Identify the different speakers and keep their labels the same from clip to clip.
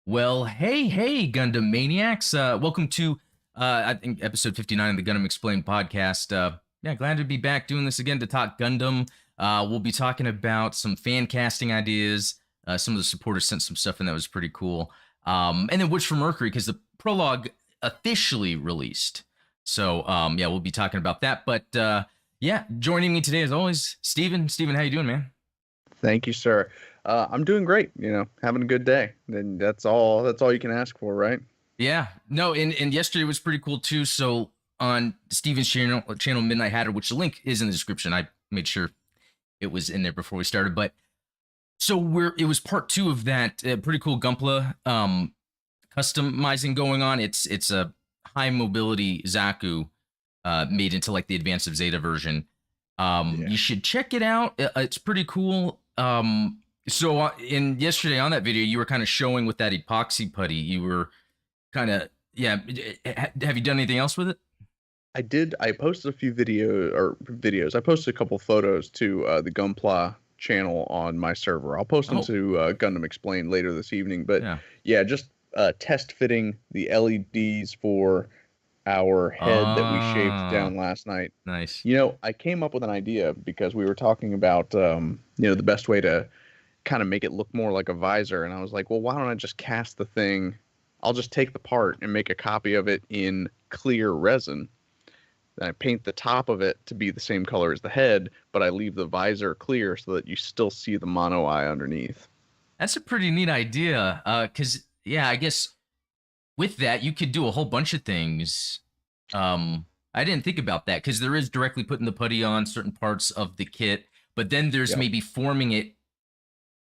Speaker 1: Well, hey, Gundam Maniacs. Welcome to, I think, episode 59 of the Gundam Explained podcast. Yeah, glad to be back doing this again to talk Gundam. We'll be talking about some fan casting ideas. Some of the supporters sent some stuff in that was pretty cool. And then Wish for Mercury, because the prologue officially released. So, yeah, we'll be talking about that. But, yeah, joining me today, as always, Steven. Steven, how you doing, man?
Speaker 2: Thank you, sir. I'm doing great, having a good day. And that's all you can ask for, right?
Speaker 1: Yeah, no, and yesterday was pretty cool too. So on Steven's channel Midnight Hatter, which the link is in the description. I made sure it was in there before we started. But so it was part two of that pretty cool Gunpla customizing going on. It's a high mobility Zaku made into like the Advanced of Zeta version.
Speaker 2: Yeah.
Speaker 1: You should check it out. It's pretty cool. So in yesterday on that video, you were kind of showing with that epoxy putty. You were kind of, yeah. Have you done anything else with it?
Speaker 2: I did. I posted a few videos. I posted a couple photos to the Gunpla channel on my server. I'll post them to Gundam Explained later this evening. But yeah, just test fitting the LEDs for our head that we shaved down last night.
Speaker 1: Nice.
Speaker 2: I came up with an idea because we were talking about, the best way to kind of make it look more like a visor. And I was like, well, why don't I just cast the thing? I'll just take the part and make a copy of it in clear resin. Then I paint the top of it to be the same color as the head, but I leave the visor clear so that you still see the mono eye underneath.
Speaker 1: That's a pretty neat idea. Because, yeah, I guess with that, you could do a whole bunch of things. I didn't think about that because there is directly putting the putty on certain parts of the kit, but then there's maybe forming it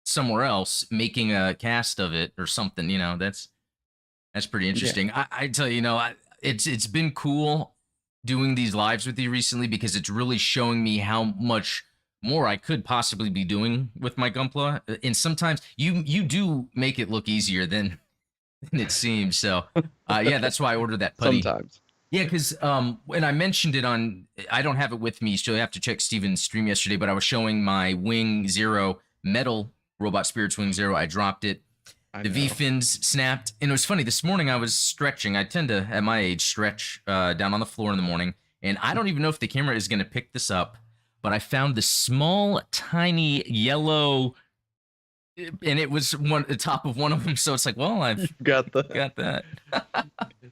Speaker 1: somewhere else, making a cast of it or something. That's pretty interesting. Yeah. I tell you, it's been cool doing these lives with you recently because it's really showing me how much more I could possibly be doing with my Gunpla. And sometimes you do make it look easier than it seems. So yeah, that's why I ordered that putty.
Speaker 2: Sometimes.
Speaker 1: Yeah, because when I mentioned it I don't have it with me, so you have to check Steven's stream yesterday, but I was showing my Wing Zero metal Robot Spirits Wing Zero. I dropped it. The V-fins snapped. And it was funny. This morning I was stretching. I tend to, at my age, stretch down on the floor in the morning. And I don't even know if the camera is going to pick this up, but I found this small, tiny, yellow, and it was the top of one of them. So it's like, well, I've got that.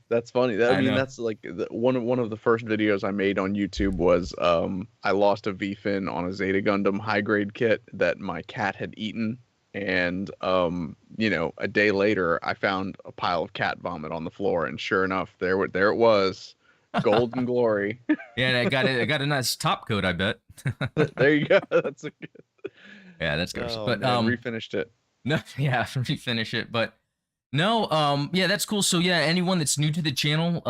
Speaker 2: That's funny. That's like one of the first videos I made on YouTube was I lost a V-fin on a Zeta Gundam high grade kit that my cat had eaten. And, a day later, I found a pile of cat vomit on the floor, and sure enough, there it was, golden glory.
Speaker 1: Yeah, I got a nice top coat, I bet.
Speaker 2: There you go. That's a good.
Speaker 1: Yeah, that's gross.
Speaker 2: Oh,
Speaker 1: but
Speaker 2: man, refinished it.
Speaker 1: No, yeah, refinish it. But no, yeah, that's cool. So yeah, anyone that's new to the channel,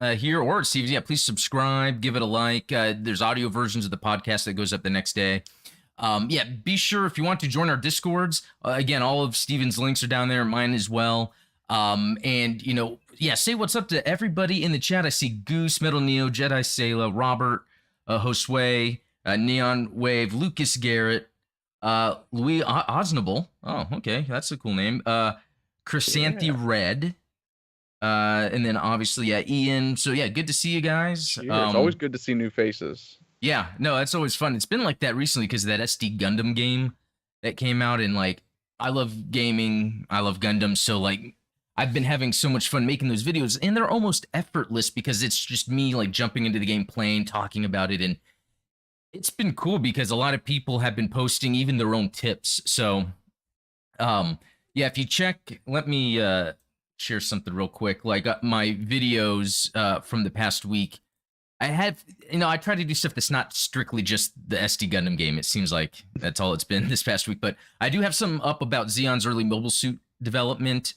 Speaker 1: here or at Steve's, yeah, please subscribe, give it a like. There's audio versions of the podcast that goes up the next day. Yeah, be sure if you want to join our Discords. Again, all of Steven's links are down there, mine as well. And yeah, say what's up to everybody in the chat. I see Goose, Metal Neo, Jedi Sayla, Robert, Josue, Neon Wave, Lucas Garrett, Louis Osnable. Oh, okay, that's a cool name. Chrysanthi Red. And then obviously, yeah, Ian. So yeah, good to see you guys.
Speaker 2: It's always good to see new faces.
Speaker 1: Yeah, no, that's always fun. It's been like that recently because of that SD Gundam game that came out, and like I love gaming, I love Gundam, so like I've been having so much fun making those videos, and they're almost effortless because it's just me like jumping into the game, playing, talking about it, and it's been cool because a lot of people have been posting even their own tips. So, yeah, if you check, let me share something real quick. Like my videos from the past week. I have, I try to do stuff that's not strictly just the SD Gundam game. It seems like that's all it's been this past week. But I do have some up about Zeon's early mobile suit development.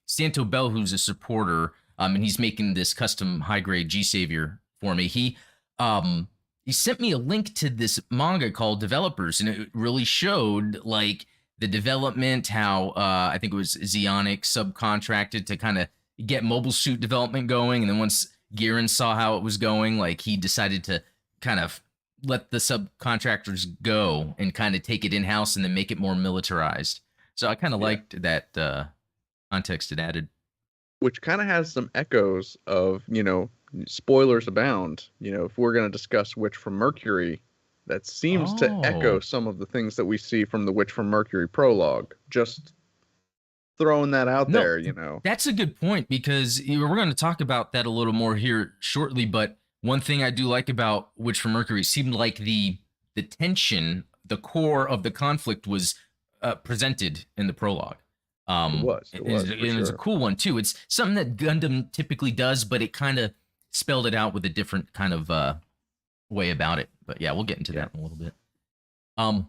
Speaker 1: Santo Bell, who's a supporter, and he's making this custom high-grade G-Savior for me. He sent me a link to this manga called Developers, and it really showed, like, the development, how I think it was Zeonic subcontracted to kind of get mobile suit development going, and then once Giran saw how it was going, like he decided to kind of let the subcontractors go and kind of take it in-house and then make it more militarized. So I kind of liked that context it added.
Speaker 2: which kind of has some echoes of, spoilers abound. If we're going to discuss Witch from Mercury, that seems to echo
Speaker 1: Oh,
Speaker 2: some of the things that we see from the Witch from Mercury prologue. Just throwing that out
Speaker 1: no,
Speaker 2: there.
Speaker 1: that's a good point because we're going to talk about that a little more here shortly. But one thing I do like about Witch from Mercury seemed like the tension, the core of the conflict was presented in the prologue.
Speaker 2: It was for
Speaker 1: And it's a
Speaker 2: sure.
Speaker 1: cool one too. It's something that Gundam typically does, but it kind of spelled it out with a different kind of way about it. But yeah, we'll get into that in a little bit. Um,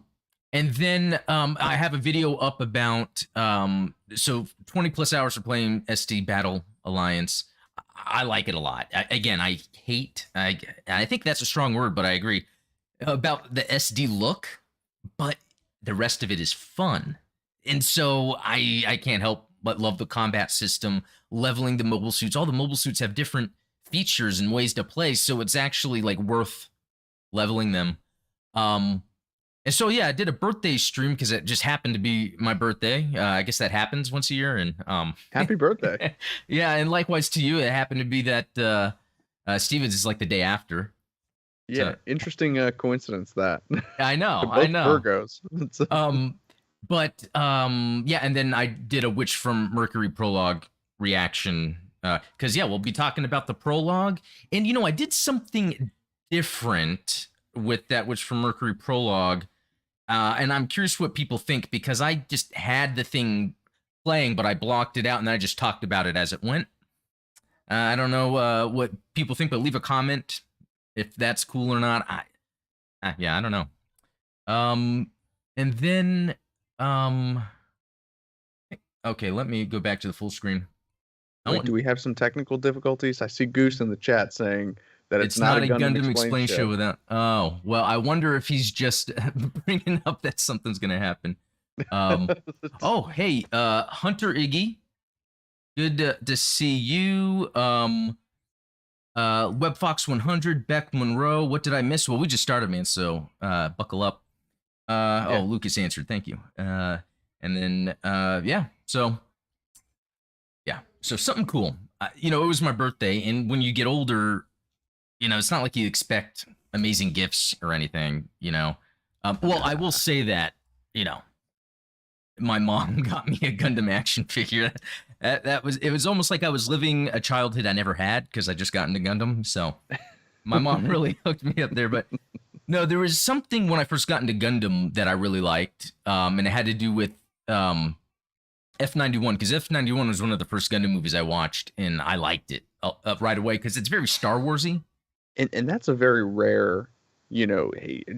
Speaker 1: and then I have a video up about so 20 plus hours for playing SD Battle Alliance. I like it a lot. Again, I think that's a strong word, but I agree about the SD look, but the rest of it is fun. And so I can't help but love the combat system, leveling the mobile suits. All the mobile suits have different features and ways to play, so it's actually like worth leveling them. And so yeah, I did a birthday stream because it just happened to be my birthday. I guess that happens once a year, and
Speaker 2: Happy birthday.
Speaker 1: yeah, and likewise to you. It happened to be that Stevens is like the day after.
Speaker 2: Yeah,
Speaker 1: So
Speaker 2: interesting coincidence that.
Speaker 1: I know,
Speaker 2: They're
Speaker 1: I
Speaker 2: both
Speaker 1: know.
Speaker 2: Virgos.
Speaker 1: But yeah, and then I did a Witch from Mercury prologue reaction because yeah, we'll be talking about the prologue, and I did something different with that Witch from Mercury prologue, and I'm curious what people think because I just had the thing playing, but I blocked it out and then I just talked about it as it went. I don't know what people think, but leave a comment if that's cool or not. Yeah, I don't know. And then okay, let me go back to the full screen.
Speaker 2: Wait, do we have some technical difficulties? I see Goose in the chat saying that it's not a Gundam Explained show.
Speaker 1: without. Oh, well, I wonder if he's just bringing up that something's gonna happen. Oh, hey, Hunter Iggy, good to see you. WebFox 100, Beck Monroe. What did I miss? Well, we just started, man. So buckle up.
Speaker 2: Yeah.
Speaker 1: Oh, Lucas answered. Thank you. And then yeah. So something cool. It was my birthday, and when you get older, it's not like you expect amazing gifts or anything. Well, I will say that my mom got me a Gundam action figure. It was almost like I was living a childhood I never had because I just got into Gundam. So my mom really hooked me up there. But no, there was something when I first got into Gundam that I really liked, and it had to do with F91 because F91 was one of the first Gundam movies I watched, and I liked it right away because it's very Star Warsy.
Speaker 2: And that's a very rare,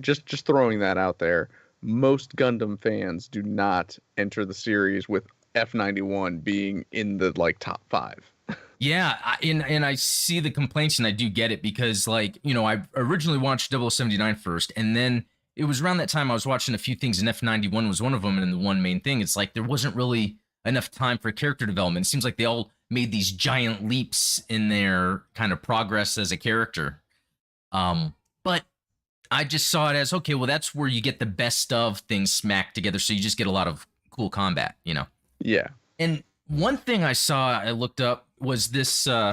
Speaker 2: just throwing that out there. Most Gundam fans do not enter the series with F91 being in the top 5.
Speaker 1: Yeah, and I see the complaints and I do get it because I originally watched 0079 first, and then it was around that time I was watching a few things, and F91 was one of them, and the one main thing, it's like there wasn't really enough time for character development. It seems like they all made these giant leaps in their kind of progress as a character. But I just saw it as, okay, well, that's where you get the best of things smacked together, so you just get a lot of cool combat,
Speaker 2: Yeah.
Speaker 1: And one thing I looked up was this, oh,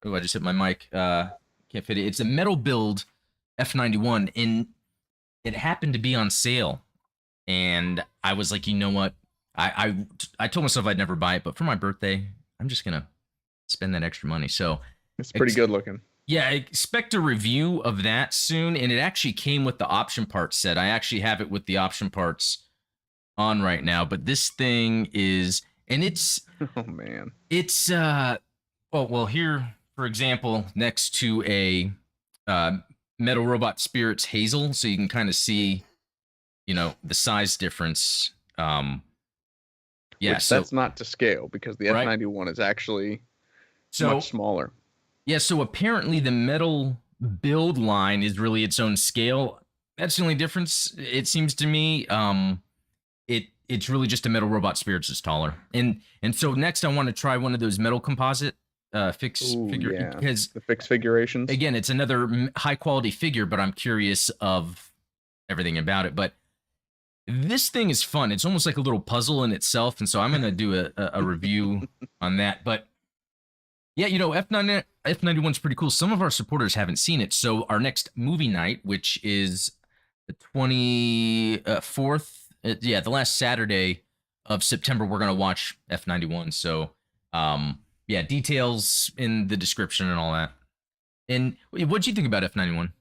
Speaker 1: I just hit my mic, can't fit it. It's a metal build F91, and it happened to be on sale, and I was like, you know what? I told myself I'd never buy it, but for my birthday, I'm just gonna spend that extra money. So
Speaker 2: it's pretty good looking.
Speaker 1: Yeah, I expect a review of that soon, and it actually came with the option parts set. I actually have it with the option parts on right now, but this thing is, and it's
Speaker 2: oh man,
Speaker 1: it's well here, for example, next to a Metal Robot Spirits Hazel, so you can kind of see the size difference. Yeah,
Speaker 2: which that's not to scale because the F91 is actually much smaller.
Speaker 1: Yeah, so apparently the metal build line is really its own scale. That's the only difference, it seems to me. It's really just a Metal Robot Spirits is taller. And so next I want to try one of those metal composite figure because
Speaker 2: the fixed figurations.
Speaker 1: Again, it's another high quality figure, but I'm curious of everything about it. But This thing is fun. It's almost like a little puzzle in itself, and so I'm gonna do a review on that. But yeah, F91 is pretty cool. Some of our supporters haven't seen it, so our next movie night, which is the 24th, yeah, the last Saturday of September, we're gonna watch F91. So, yeah, details in the description and all that. And what'd you think about F91?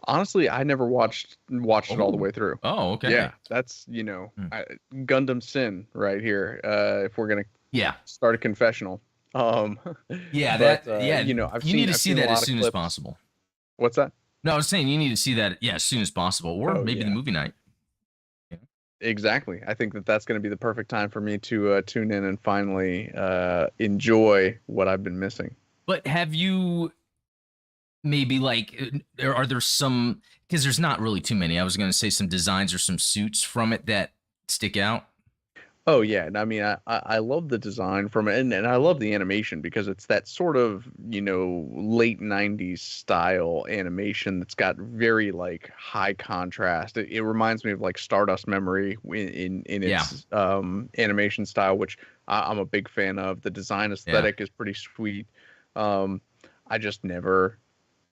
Speaker 2: Honestly, I never watched it all the way through.
Speaker 1: Oh, okay.
Speaker 2: Yeah, that's Gundam Sin right here. If we're gonna
Speaker 1: Yeah,
Speaker 2: start a confessional.
Speaker 1: yeah,
Speaker 2: but
Speaker 1: I've you need to see that as soon as possible.
Speaker 2: What's that?
Speaker 1: No, I was saying you need to see that, yeah, as soon as possible, or maybe the movie night. Yeah.
Speaker 2: Exactly. I think that's going to be the perfect time for me to tune in and finally enjoy what I've been missing.
Speaker 1: But have you maybe are there some, because there's not really too many. I was going to say some designs or some suits from it that stick out.
Speaker 2: Oh yeah, and I mean I love the design from it, and I love the animation because it's that sort of late '90s style animation that's got very like high contrast. It reminds me of like Stardust Memory in its animation style, which I'm a big fan of. The design aesthetic is pretty sweet. I just never,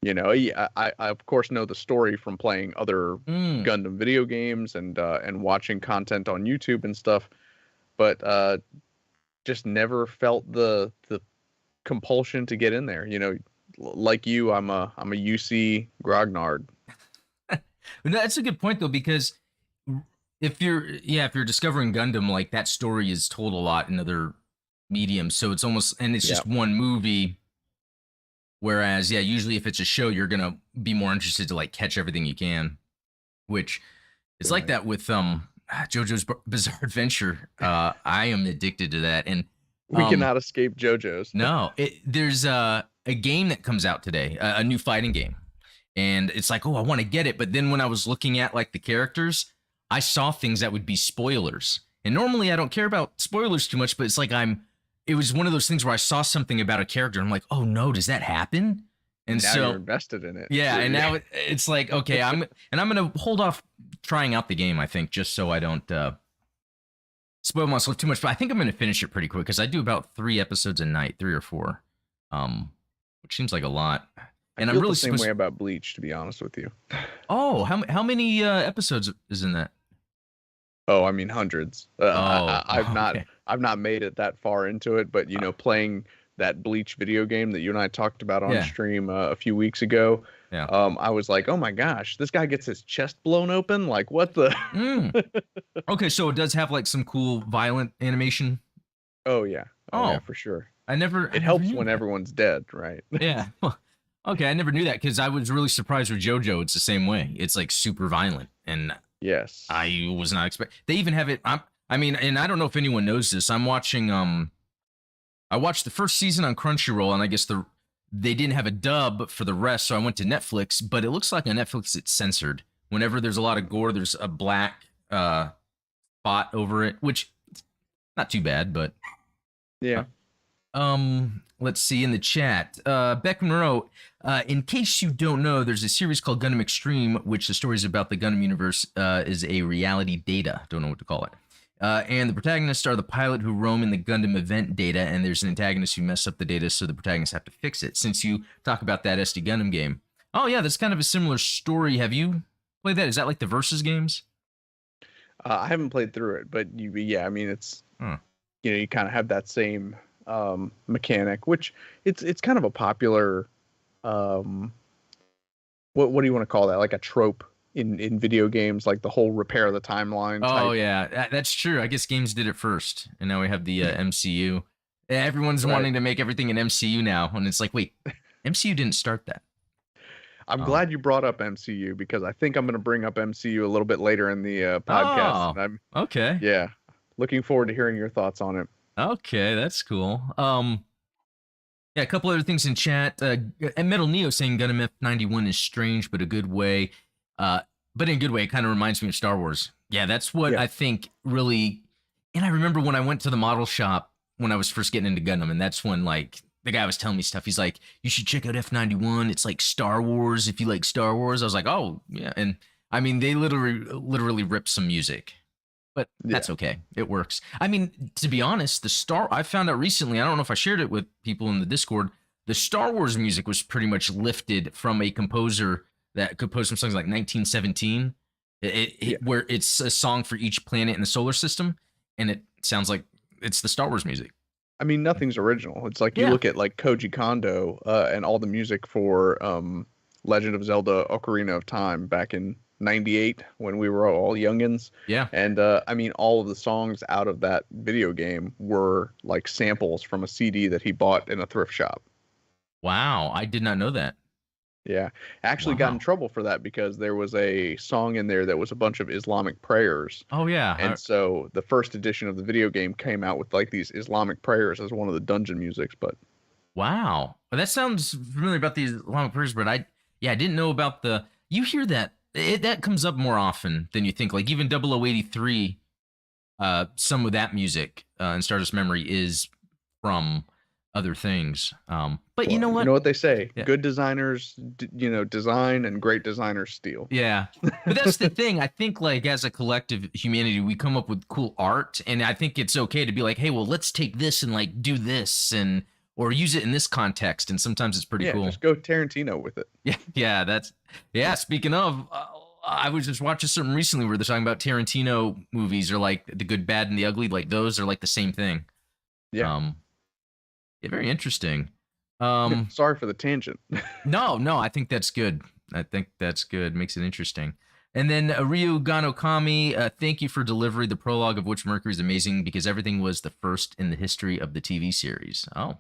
Speaker 2: I of course know the story from playing other Gundam video games and watching content on YouTube and stuff. But just never felt the compulsion to get in there. Like you, I'm a UC grognard.
Speaker 1: That's a good point though, because if you're discovering Gundam, like that story is told a lot in other mediums, so it's almost, and it's just one movie. Whereas, usually if it's a show, you're gonna be more interested to like catch everything you can, which it's like that with JoJo's Bizarre Adventure. I am addicted to that, and
Speaker 2: we cannot escape JoJo's.
Speaker 1: No, there's a game that comes out today, a new fighting game, and it's like, oh, I want to get it, but then when I was looking at like the characters, I saw things that would be spoilers, and normally I don't care about spoilers too much, but it's like it was one of those things where I saw something about a character, and I'm like, oh no, does that happen? And
Speaker 2: now
Speaker 1: so
Speaker 2: you're invested in it.
Speaker 1: Yeah, and now it's like, okay, I'm gonna hold off trying out the game, I think, just so I don't spoil myself too much. But I think I'm gonna finish it pretty quick because I do about 3 episodes a night, 3 or 4, which seems like a lot. And I'm really
Speaker 2: the same way about Bleach, to be honest with you.
Speaker 1: Oh, how many episodes is in that?
Speaker 2: Oh, I mean hundreds. I've not made it that far into it, but playing that Bleach video game that you and I talked about on stream a few weeks ago. Yeah. I was like, oh my gosh, this guy gets his chest blown open. Like, what the?
Speaker 1: Okay, so it does have like some cool violent animation.
Speaker 2: Oh yeah. Oh yeah, for sure.
Speaker 1: It
Speaker 2: helps when everyone's dead, right?
Speaker 1: Yeah. Okay, I never knew that because I was really surprised with JoJo. It's the same way. It's like super violent, and
Speaker 2: yes,
Speaker 1: I was not expecting. They even have it. I mean, and I don't know if anyone knows this. I'm watching I watched the first season on Crunchyroll, and I guess they didn't have a dub for the rest, so I went to Netflix. But it looks like on Netflix it's censored. Whenever there's a lot of gore, there's a black spot over it, which not too bad, but
Speaker 2: yeah.
Speaker 1: Let's see in the chat. Beckham wrote, in case you don't know, there's a series called Gundam Extreme, which the story is about the Gundam universe, is a reality data. Don't know what to call it. And the protagonists are the pilot who roam in the Gundam event data, and there's an antagonist who mess up the data, so the protagonists have to fix it. Since you talk about that SD Gundam game, oh yeah, that's kind of a similar story. Have you played that? Is that like the Versus games?
Speaker 2: I haven't played through it, but I mean, it's you kind of have that same mechanic, which it's kind of a popular what do you want to call that? Like a trope in video games, like the whole repair the timeline type.
Speaker 1: Oh yeah, that's true. I guess games did it first, and now we have the MCU. Everyone's wanting to make everything an MCU now, and it's like, wait, MCU didn't start that.
Speaker 2: I'm glad you brought up MCU because I think I'm going to bring up MCU a little bit later in the podcast.
Speaker 1: Oh, okay.
Speaker 2: Yeah, looking forward to hearing your thoughts on it.
Speaker 1: Okay, that's cool. Yeah, a couple other things in chat. And Metal Neo saying Gundam F91 is strange, but a good way. But in a good way, it kind of reminds me of Star Wars. Yeah, that's what I think really. And I remember when I went to the model shop when I was first getting into Gundam, and that's when like the guy was telling me stuff. He's like, "You should check out F91. It's like Star Wars if you like Star Wars." I was like, "Oh yeah," and I mean, they literally rip some music, but that's
Speaker 2: Yeah.
Speaker 1: okay. It works. I mean, to be honest, I found out recently, I don't know if I shared it with people in the Discord, the Star Wars music was pretty much lifted from a composer that composed some songs like 1917,
Speaker 2: Yeah.
Speaker 1: where it's a song for each planet in the solar system, and it sounds like it's the Star Wars music.
Speaker 2: I mean, nothing's original. It's like you
Speaker 1: Yeah.
Speaker 2: look at like Koji Kondo and all the music for Legend of Zelda: Ocarina of Time back in '98 when we were all youngins.
Speaker 1: Yeah.
Speaker 2: And I mean, all of the songs out of that video game were like samples from a CD that he bought in a thrift shop.
Speaker 1: Wow. I did not know that.
Speaker 2: Yeah, actually got in
Speaker 1: Wow.
Speaker 2: trouble for that because there was a song in there that was a bunch of Islamic prayers.
Speaker 1: Oh, yeah.
Speaker 2: And so the first edition of the video game came out with like these Islamic prayers as one of the dungeon musics. But
Speaker 1: Wow. Well, that sounds familiar about these long prayers, but I didn't know about you hear that, that comes up more often than you think. Like even 0083, some of that music in Stardust Memory is from other things. But you
Speaker 2: well,
Speaker 1: know
Speaker 2: you
Speaker 1: what?
Speaker 2: know what they say:
Speaker 1: Yeah.
Speaker 2: good designers, design, and great designers steal.
Speaker 1: Yeah. But that's the thing. I think like as a collective humanity, we come up with cool art, and I think it's okay to be like, hey, well, let's take this and like do this and or use it in this context. And sometimes it's pretty
Speaker 2: Yeah,
Speaker 1: cool.
Speaker 2: just go Tarantino with it.
Speaker 1: Yeah. Speaking of, I was just watching something recently where they're talking about Tarantino movies are like the good, bad, and the ugly. Like those are like the same thing.
Speaker 2: Yeah.
Speaker 1: Yeah, very interesting.
Speaker 2: Sorry for the tangent.
Speaker 1: No, I think that's good. I think that's good. Makes it interesting. And then Ryu Ganokami, thank you for delivery. The prologue of which Mercury is amazing because everything was the first in the history of the TV series. Oh.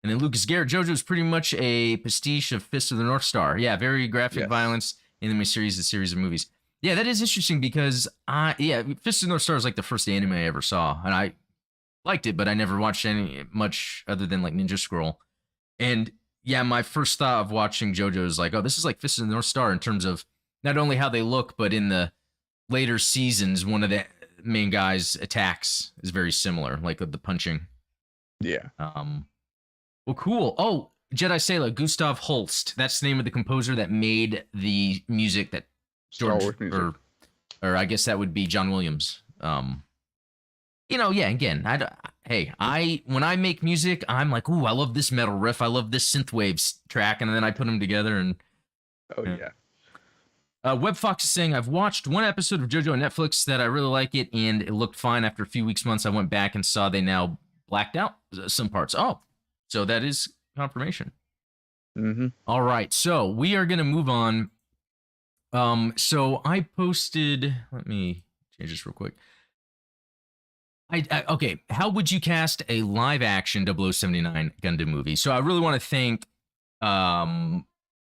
Speaker 1: And then Lucas Garrett, JoJo's pretty much a pastiche of Fist of the North Star. Yeah, very graphic
Speaker 2: Yes.
Speaker 1: violence in the series, a series of movies. Yeah, that is interesting because Fist of the North Star is like the first anime I ever saw, and I liked it, but I never watched any much other than like Ninja Scroll. And yeah, my first thought of watching JoJo is like, oh, this is like Fist of the North Star in terms of not only how they look, but in the later seasons, one of the main guys' attacks is very similar, like the punching.
Speaker 2: Yeah.
Speaker 1: Well, cool. Oh, Jedi Sailor, Gustav Holst. That's the name of the composer that made the music that
Speaker 2: Star Wars music.
Speaker 1: or I guess that would be John Williams. Yeah, again, when I make music, I'm like, ooh, I love this metal riff. I love this synthwaves track. And then I put them together and.
Speaker 2: Oh, yeah.
Speaker 1: WebFox is saying, I've watched one episode of JoJo on Netflix that I really like it, and it looked fine. After a few months, I went back and saw they now blacked out some parts. Oh, so that is confirmation.
Speaker 2: Mm-hmm.
Speaker 1: All right, so we are going to move on. So I posted, let me change this real quick. Okay, how would you cast a live action 0079 Gundam movie? So I really want to thank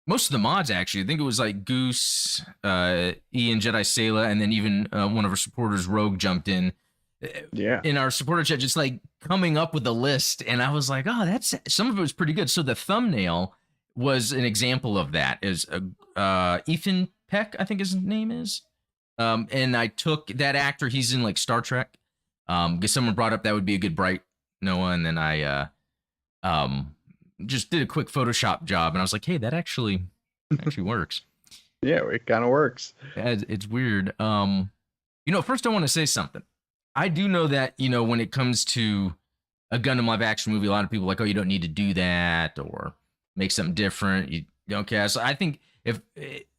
Speaker 1: most of the mods, actually. I think it was like Goose, Ian, Jedi Sayla, and then even one of our supporters, Rogue, jumped in.
Speaker 2: Yeah.
Speaker 1: In our supporter chat, just like coming up with a list. And I was like, oh, some of it was pretty good. So the thumbnail was an example of that. Is Ethan Peck, I think his name is. And I took that actor. He's in like Star Trek. Because someone brought up that would be a good Bright Noah, and then I just did a quick Photoshop job, and I was like, hey, that actually works.
Speaker 2: Yeah, it kind of works.
Speaker 1: It's weird. First I want to say something. I do know that, when it comes to a Gundam live action movie, a lot of people are like, oh, you don't need to do that or make something different. So I think if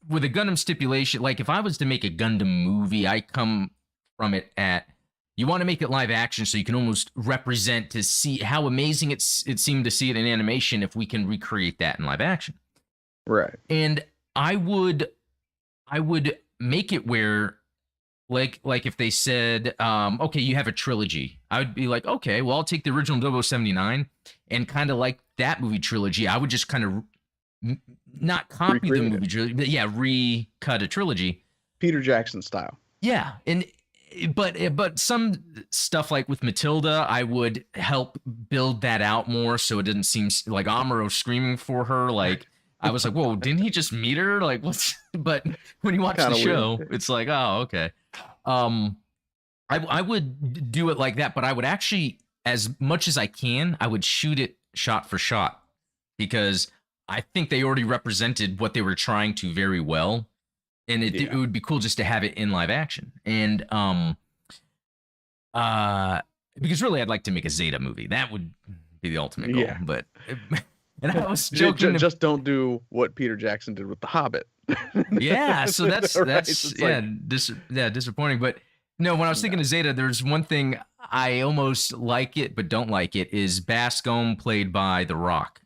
Speaker 1: with a Gundam stipulation, like if I was to make a Gundam movie, I come from it at you want to make it live action so you can almost represent to see how amazing it seemed to see it in animation if we can recreate that in live action.
Speaker 2: Right.
Speaker 1: And I would make it where like if they said, okay, you have a trilogy, I would be like, okay, well, I'll take the original 0079 and kind of like that movie trilogy. I would just kind of not copy the movie trilogy, but recut a trilogy.
Speaker 2: Peter Jackson style.
Speaker 1: Yeah. But some stuff like with Matilda, I would help build that out more so it didn't seem like Amuro screaming for her. Like I was like, whoa, didn't he just meet her? Like what's? But when you watch the show, weird. It's like, oh, okay. I would do it like that, but I would actually, as much as I can, I would shoot it shot for shot because I think they already represented what they were trying to very well and it would be cool just to have it in live action. And because really, I'd like to make a Zeta movie. That would be the ultimate goal.
Speaker 2: Yeah.
Speaker 1: But and I was joking.
Speaker 2: Just don't do what Peter Jackson did with The Hobbit.
Speaker 1: Yeah, so that's
Speaker 2: Right?
Speaker 1: disappointing. But no, when I was thinking of Zeta, there's one thing I almost like it but don't like it is Bascom played by The Rock.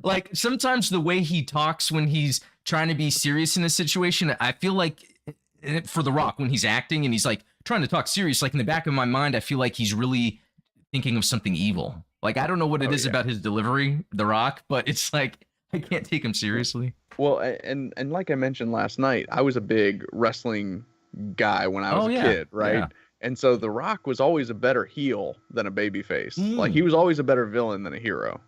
Speaker 1: Like sometimes the way he talks when he's trying to be serious in a situation, I feel like for The Rock when he's acting and he's like trying to talk serious, like in the back of my mind, I feel like he's really thinking of something evil. Like I don't know what it is about his delivery, The Rock, but it's like I can't take him seriously.
Speaker 2: Well, and like I mentioned last night, I was a big wrestling guy when I was a kid, right?
Speaker 1: Yeah.
Speaker 2: And so The Rock was always a better heel than a babyface. Like he was always a better villain than a hero.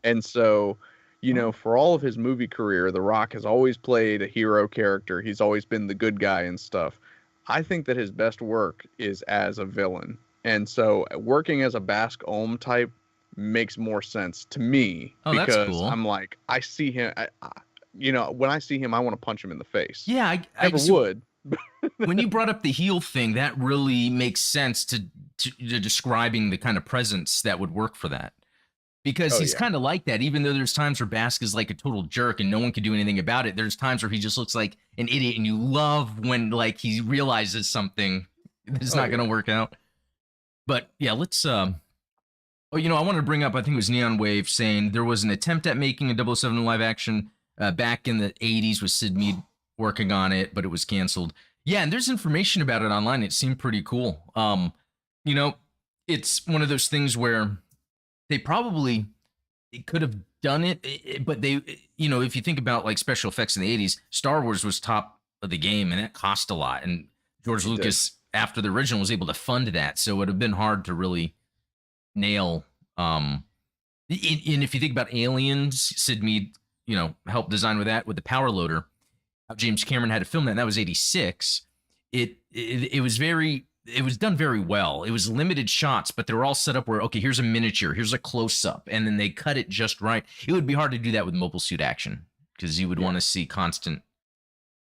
Speaker 2: And so, you know, for all of his movie career, The Rock has always played a hero character. He's always been the good guy and stuff. I think that his best work is as a villain. And so working as a Basque-Ohm type makes more sense to me because
Speaker 1: that's cool.
Speaker 2: I'm like, I see him, you know, when I see him, I want to punch him in the face.
Speaker 1: Yeah, I
Speaker 2: never would.
Speaker 1: When you brought up the heel thing, that really makes sense to describing the kind of presence that would work for that. Because he's kind of like that, even though there's times where Basque is like a total jerk and no one can do anything about it. There's times where he just looks like an idiot, and you love when like he realizes something is not going to work out. But yeah, let's. Oh, you know, I wanted to bring up. I think it was Neon Wave saying there was an attempt at making a 007 live action back in the 80s with Sid Mead working on it, but it was canceled. Yeah, and there's information about it online. It seemed pretty cool. You know, it's one of those things where they could have done it, but they, you know, if you think about like special effects in the 80s, Star Wars was top of the game and that cost a lot. And George Lucas, after the original, was able to fund that. So it would have been hard to really nail. And if you think about Aliens, Sid Mead, you know, helped design with that with the power loader. James Cameron had to film that, and that was 86. It was done very well. It was limited shots, but they were all set up where, okay, here's a miniature, here's a close-up, and then they cut it just right. It would be hard to do that with mobile suit action because you would want to see constant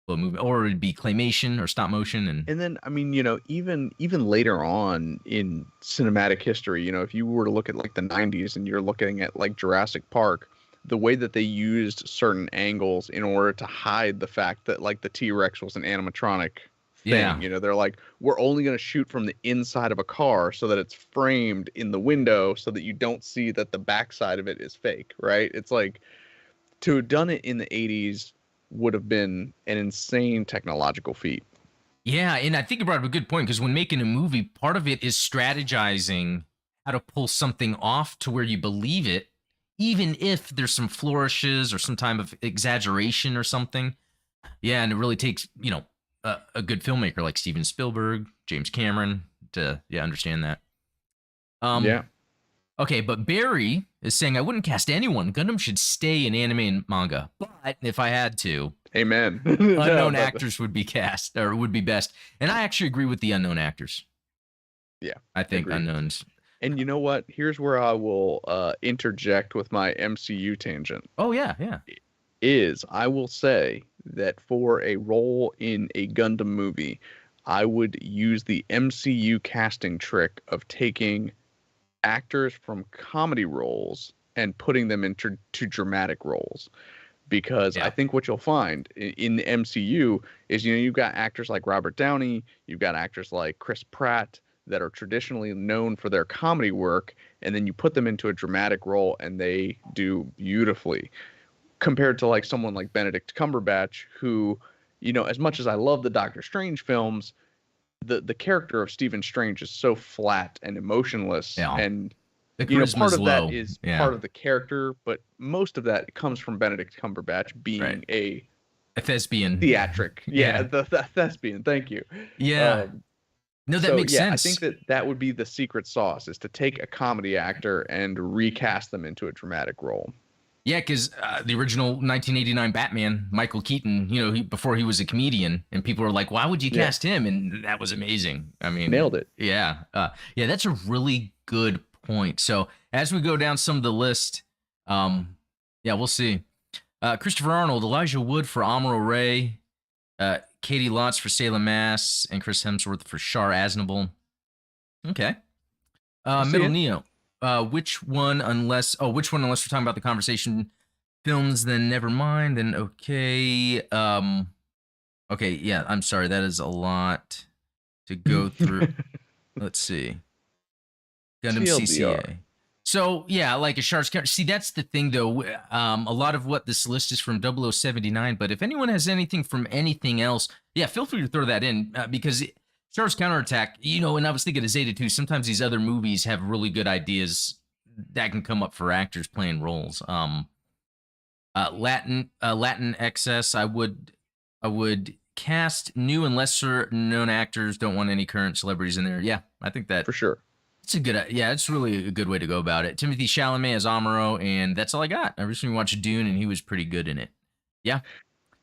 Speaker 1: slow movement, or it'd be claymation or stop motion. And
Speaker 2: then, I mean, you know, even later on in cinematic history, you know, if you were to look at like the 90s and you're looking at like Jurassic Park, the way that they used certain angles in order to hide the fact that like the T-Rex was an animatronic thing.
Speaker 1: Yeah.
Speaker 2: You know, they're like, we're only going to shoot from the inside of a car so that it's framed in the window so that you don't see that the backside of it is fake, right? It's like, to have done it in the 80s would have been an insane technological feat.
Speaker 1: Yeah, and I think you brought up a good point, because when making a movie, part of it is strategizing how to pull something off to where you believe it, even if there's some flourishes or some type of exaggeration or something. Yeah, and it really takes, you know, a good filmmaker like Steven Spielberg, James Cameron to understand that. Okay, but Barry is saying, I wouldn't cast anyone. Gundam should stay in anime and manga. But if I had to,
Speaker 2: amen.
Speaker 1: Unknown actors would be cast, or would be best. And I actually agree with the unknown actors.
Speaker 2: Yeah,
Speaker 1: I think unknowns.
Speaker 2: And you know what? Here's where I will interject with my MCU tangent.
Speaker 1: Oh, yeah.
Speaker 2: I will say that for a role in a Gundam movie, I would use the MCU casting trick of taking actors from comedy roles and putting them into dramatic roles. Because I think what you'll find in the MCU is, you know, you've got actors like Robert Downey, you've got actors like Chris Pratt that are traditionally known for their comedy work, and then you put them into a dramatic role and they do beautifully. Compared to like someone like Benedict Cumberbatch, who, you know, as much as I love the Doctor Strange films, the character of Stephen Strange is so flat and emotionless, and you know, part of that is part of the character, but most of that comes from Benedict Cumberbatch being a
Speaker 1: thespian,
Speaker 2: theatric. The thespian. Thank you.
Speaker 1: No, that makes sense.
Speaker 2: I think that would be the secret sauce, is to take a comedy actor and recast them into a dramatic role.
Speaker 1: Yeah, because the original 1989 Batman, Michael Keaton, you know, before he was a comedian, and people were like, why would you cast him? And that was amazing. I mean,
Speaker 2: nailed it.
Speaker 1: Yeah. That's a really good point. So as we go down some of the list, Yeah, we'll see. Christopher Arnold, Elijah Wood for Amuro Ray, Katie Lotz for Salem Mass, and Chris Hemsworth for Shar Aznable. Okay.
Speaker 2: I see
Speaker 1: Middle
Speaker 2: it.
Speaker 1: Neo. Which one unless we're talking about the conversation films, then never mind. Then okay. Okay, yeah, I'm sorry. That is a lot to go through. Let's see. Gundam
Speaker 2: TLDR.
Speaker 1: CCA. So yeah, like a Shark's character. See, that's the thing though. A lot of what this list is from 0079. But if anyone has anything from anything else, yeah, feel free to throw that in because Shark's counterattack. And I was thinking of Zeta too. Sometimes these other movies have really good ideas that can come up for actors playing roles. Latin excess. I would cast new and lesser known actors. Don't want any current celebrities in there. Yeah, I think that
Speaker 2: For sure.
Speaker 1: it's a good, yeah, it's really a good way to go about it. Timothy Chalamet as Amuro, and that's all I got. I recently watched Dune, and he was pretty good in it. Yeah,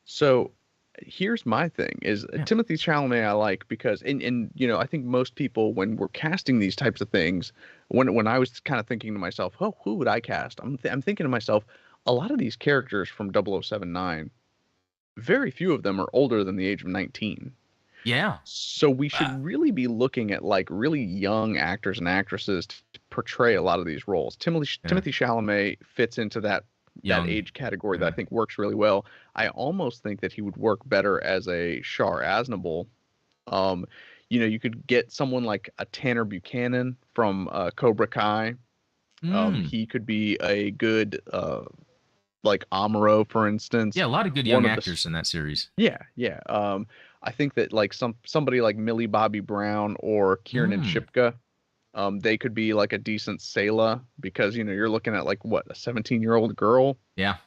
Speaker 2: So here's my thing is
Speaker 1: yeah,
Speaker 2: Timothy Chalamet I like because and I think most people when we're casting these types of things when I was kind of thinking to myself, oh, who would I cast? I'm thinking to myself, a lot of these characters from 0079, very few of them are older than the age of 19.
Speaker 1: yeah.
Speaker 2: So we should
Speaker 1: Uh,
Speaker 2: really be looking at like really young actors and actresses to portray a lot of these roles. Timothy
Speaker 1: yeah,
Speaker 2: Timothy Chalamet fits into that
Speaker 1: young.
Speaker 2: age category that I
Speaker 1: Yeah.
Speaker 2: think works really well. I almost think that he would work better as a Shar Aznable. Um, you could get someone like a Tanner Buchanan from Cobra Kai.
Speaker 1: Mm.
Speaker 2: He could be a good like Amuro, for instance.
Speaker 1: Yeah, a lot of good
Speaker 2: One
Speaker 1: young
Speaker 2: of the
Speaker 1: actors in that series.
Speaker 2: yeah, yeah. I think that like somebody like Millie Bobby Brown or Kiernan
Speaker 1: Mm.
Speaker 2: Shipka, they could be like a decent Sayla because you're looking at like what, a 17-year-old girl.
Speaker 1: Yeah,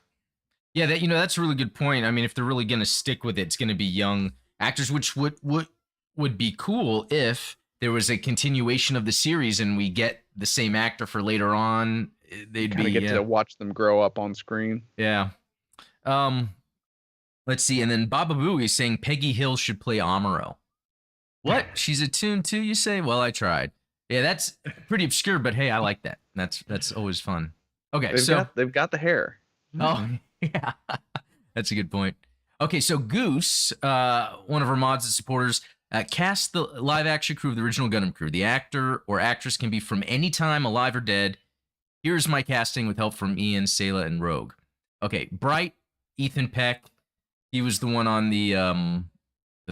Speaker 1: yeah. That's a really good point. I mean, if they're really going to stick with it, it's going to be young actors, which would be cool if there was a continuation of the series and we get the same actor for later on.
Speaker 2: You
Speaker 1: They'd be
Speaker 2: kind of get
Speaker 1: yeah,
Speaker 2: to watch them grow up on screen.
Speaker 1: yeah. Um, let's see. And then Baba Booey is saying Peggy Hill should play Amuro. What? She's a tune too, you say? Well, I tried. Yeah, that's pretty obscure, but hey, I like that. That's always fun. Okay,
Speaker 2: They've
Speaker 1: so
Speaker 2: got they've got the hair.
Speaker 1: oh yeah, that's a good point. Okay, so Goose, one of our mods and supporters, cast the live action crew of the original Gundam crew. The actor or actress can be from any time, alive or dead. Here's my casting with help from Ian, Sayla, and Rogue. Okay, Bright, Ethan Peck. He was the one on the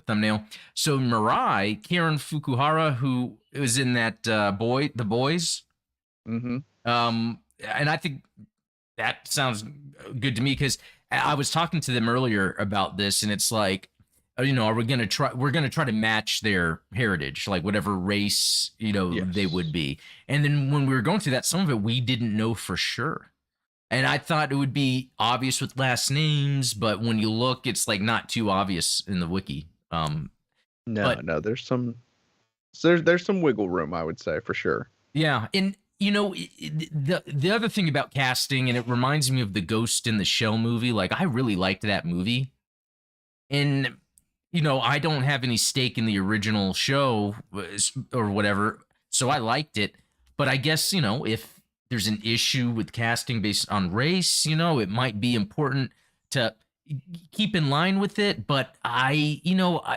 Speaker 1: thumbnail. So Mirai, Karen Fukuhara, who was in that The Boys.
Speaker 2: Mm-hmm.
Speaker 1: And I think that sounds good to me because I was talking to them earlier about this, and it's like, are we gonna try? We're gonna try to match their heritage, like whatever race they would
Speaker 2: Yes.
Speaker 1: be. And then when we were going through that, some of it we didn't know for sure. And I thought it would be obvious with last names, but when you look, it's like not too obvious in the wiki.
Speaker 2: No,
Speaker 1: But
Speaker 2: no, there's some wiggle room, I would say, for sure.
Speaker 1: yeah, and the other thing about casting, and it reminds me of the Ghost in the Shell movie. Like I really liked that movie, and I don't have any stake in the original show or whatever, so I liked it. But I guess if there's an issue with casting based on race, it might be important to keep in line with it. But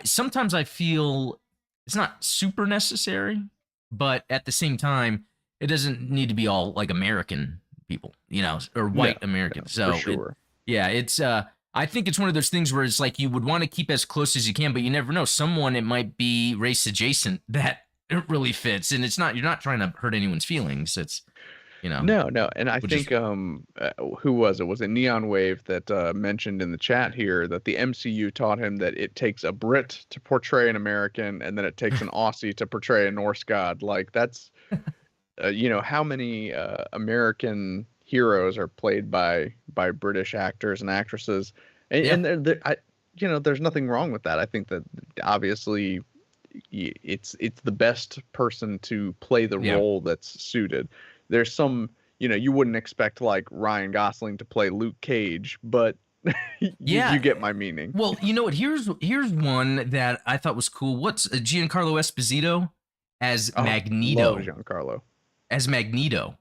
Speaker 1: sometimes I feel it's not super necessary, but at the same time, it doesn't need to be all like American people, or
Speaker 2: No,
Speaker 1: white Americans.
Speaker 2: for
Speaker 1: So
Speaker 2: sure.
Speaker 1: it's I think it's one of those things where it's like you would want to keep as close as you can, but you never know. Someone it might be race adjacent that it really fits, and you're not trying to hurt anyone's feelings. It's
Speaker 2: No, no, and I
Speaker 1: which is
Speaker 2: think who was it? Was it Neon Wave that mentioned in the chat here that the MCU taught him that it takes a Brit to portray an American, and then it takes an Aussie to portray a Norse god. Like that's how many American heroes are played by British actors and actresses, and,
Speaker 1: yeah,
Speaker 2: and there's nothing wrong with that. I think that obviously it's the best person to play the
Speaker 1: yeah,
Speaker 2: role that's suited. There's some, you wouldn't expect like Ryan Gosling to play Luke Cage, but
Speaker 1: yeah.
Speaker 2: you get my meaning.
Speaker 1: Well, you know what? Here's one that I thought was cool. What's Giancarlo Esposito as
Speaker 2: Oh, love
Speaker 1: Magneto?
Speaker 2: Giancarlo.
Speaker 1: As Magneto.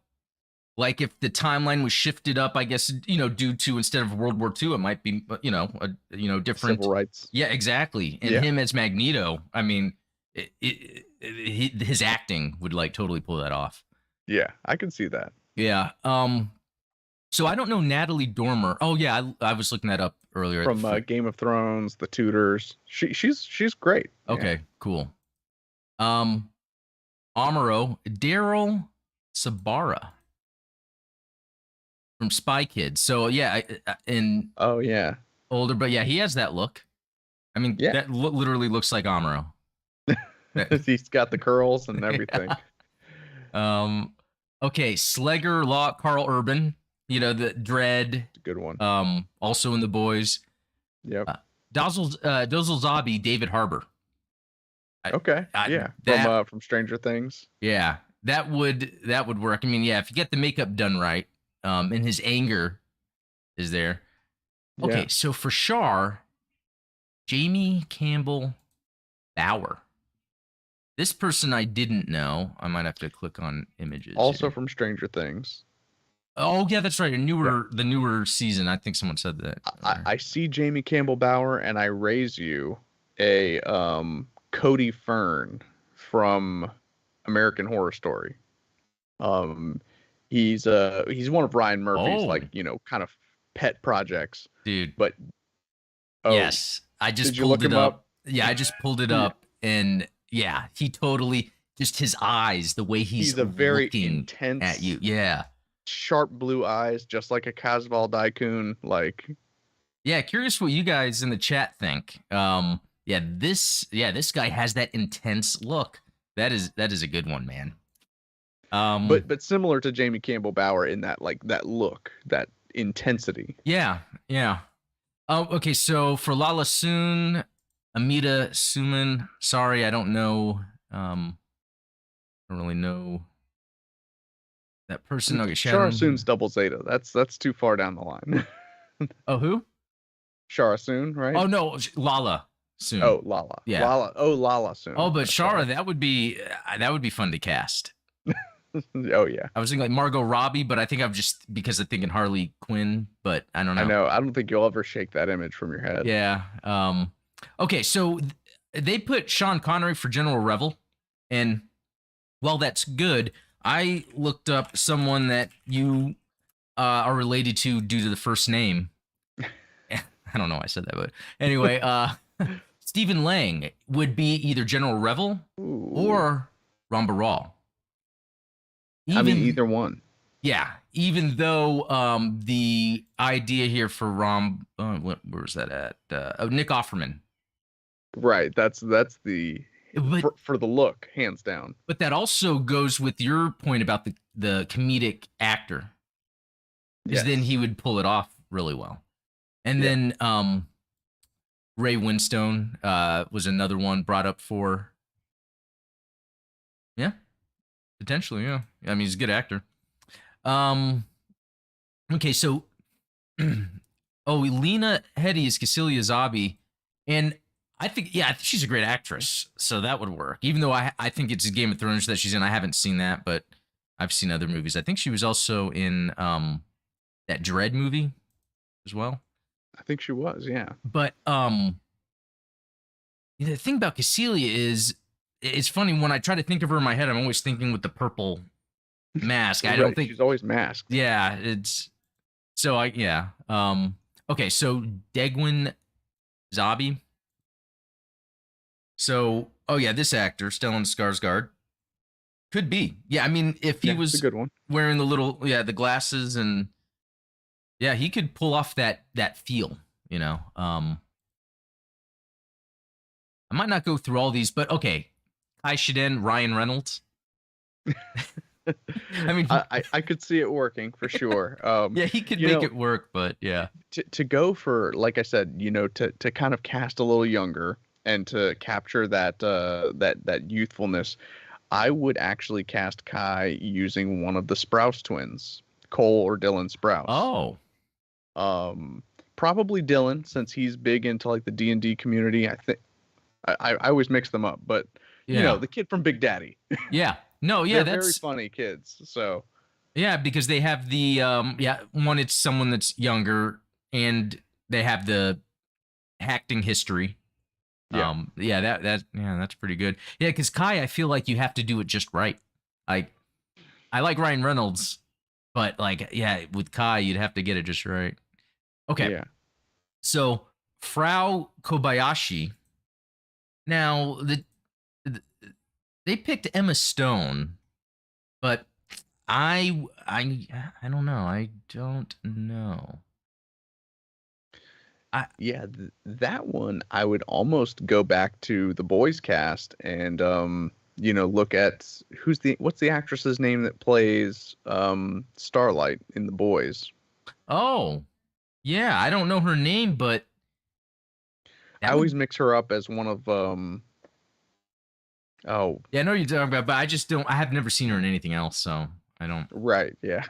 Speaker 1: Like if the timeline was shifted up, I guess, due to instead of World War II, it might be, different.
Speaker 2: Civil rights.
Speaker 1: Yeah, exactly. And
Speaker 2: Yeah.
Speaker 1: him as Magneto, I mean, his acting would like totally pull that off.
Speaker 2: Yeah, I can see that.
Speaker 1: Yeah. So I don't know Natalie Dormer. Oh yeah, I was looking that up earlier.
Speaker 2: From Game of Thrones, The Tudors. She's great.
Speaker 1: Okay,
Speaker 2: Yeah.
Speaker 1: cool. Amuro, Daryl Sabara from Spy Kids. So yeah, and
Speaker 2: Oh yeah,
Speaker 1: older, but yeah, he has that look. I mean,
Speaker 2: yeah,
Speaker 1: that literally looks like Amuro.
Speaker 2: He's got the curls and everything.
Speaker 1: Yeah. Okay, Slegger Law, Carl Urban. The Dread.
Speaker 2: Good one.
Speaker 1: Also in The Boys.
Speaker 2: Yep.
Speaker 1: Dozel Zabi, David Harbour.
Speaker 2: Okay. From Stranger Things.
Speaker 1: Yeah, that would work. I mean, yeah, if you get the makeup done right, and his anger is there. Okay, so for Char, Jamie Campbell Bower. This person I didn't know. I might have to click on images.
Speaker 2: Also from Stranger Things.
Speaker 1: Oh yeah, that's right. The newer season. I think someone said that.
Speaker 2: I see Jamie Campbell Bower, and I raise you a Cody Fern from American Horror Story. He's one of Ryan Murphy's kind of pet projects,
Speaker 1: dude.
Speaker 2: But
Speaker 1: yes, I just pulled it up. Yeah, I just pulled it up, and yeah, he totally just his eyes, the way he's
Speaker 2: a very
Speaker 1: looking
Speaker 2: intense
Speaker 1: at you. Yeah,
Speaker 2: sharp blue eyes, just like a Casval Daikun.
Speaker 1: Yeah, curious what you guys in the chat think. This guy has that intense look. That is a good one, man.
Speaker 2: But similar to Jamie Campbell Bower in that that look, that intensity.
Speaker 1: Yeah. Okay, so for Lala Soon, Amita Suman. Sorry, I don't know. I don't really know that person. Okay,
Speaker 2: Shara Soon's Double Zeta. That's too far down the line.
Speaker 1: Oh, who?
Speaker 2: Shara Soon, right?
Speaker 1: Oh no, Lala Soon.
Speaker 2: Oh, Lala.
Speaker 1: Yeah.
Speaker 2: Lala. Oh, Lala Soon.
Speaker 1: Oh, but Shara, that would be fun to cast.
Speaker 2: Oh yeah.
Speaker 1: I was thinking like Margot Robbie, but I think I'm just because I'm thinking Harley Quinn, but I don't know.
Speaker 2: I know. I don't think you'll ever shake that image from your head.
Speaker 1: Yeah. Okay, so they put Sean Connery for General Revel, and while that's good, I looked up someone that you are related to due to the first name. I don't know why I said that, but anyway, Stephen Lang would be either General Revel or Ramba Rawle.
Speaker 2: Either one.
Speaker 1: Yeah, even though the idea here for where was that at? Nick Offerman.
Speaker 2: Right, that's the for the look, hands down.
Speaker 1: But that also goes with your point about the comedic actor, because then he would pull it off really well. And then Ray Winstone was another one brought up for. Yeah, potentially. Yeah, I mean he's a good actor. Okay, so Lena Headey is Cecilia Zabi, and I think she's a great actress, so that would work. Even though I think it's Game of Thrones that she's in. I haven't seen that, but I've seen other movies. I think she was also in that Dread movie as well.
Speaker 2: I think she was, yeah.
Speaker 1: But the thing about Cecilia is, it's funny when I try to think of her in my head. I'm always thinking with the purple mask. I don't think
Speaker 2: she's always masked.
Speaker 1: Yeah, it's so okay, so Degwin Zabi. So this actor Stellan Skarsgård could be. Yeah, I mean if he was
Speaker 2: a good one.
Speaker 1: Wearing the glasses and he could pull off that feel, I might not go through all these, but okay. Kai Shiden, Ryan Reynolds. I mean,
Speaker 2: I could see it working for sure.
Speaker 1: He could make it work, but yeah.
Speaker 2: To go for, like I said, to kind of cast a little younger and to capture that youthfulness, I would actually cast Kai using one of the Sprouse twins, Cole or Dylan Sprouse.
Speaker 1: Oh.
Speaker 2: Probably Dylan, since he's big into like the D&D community. I think I always mix them up, but the kid from Big Daddy.
Speaker 1: Yeah. No, yeah,
Speaker 2: they're very funny kids. So
Speaker 1: Yeah, because they have the one, it's someone that's younger, and they have the acting history.
Speaker 2: Yeah.
Speaker 1: That's pretty good. Yeah, because Kai, I feel like you have to do it just right. Like, I like Ryan Reynolds, but like, yeah, with Kai, you'd have to get it just right. Okay,
Speaker 2: Yeah.
Speaker 1: so Frau Kobayashi. Now the they picked Emma Stone, but I don't know. I don't know. I
Speaker 2: Yeah, that one I would almost go back to the boys cast and look at what's the actress's name that plays Starlight in the boys.
Speaker 1: oh yeah, I don't know her name, but
Speaker 2: I
Speaker 1: that
Speaker 2: always
Speaker 1: would
Speaker 2: mix her up as one of oh,
Speaker 1: yeah, I know you're talking about, but I just don't. I have never seen her in anything else, so I don't.
Speaker 2: right, yeah.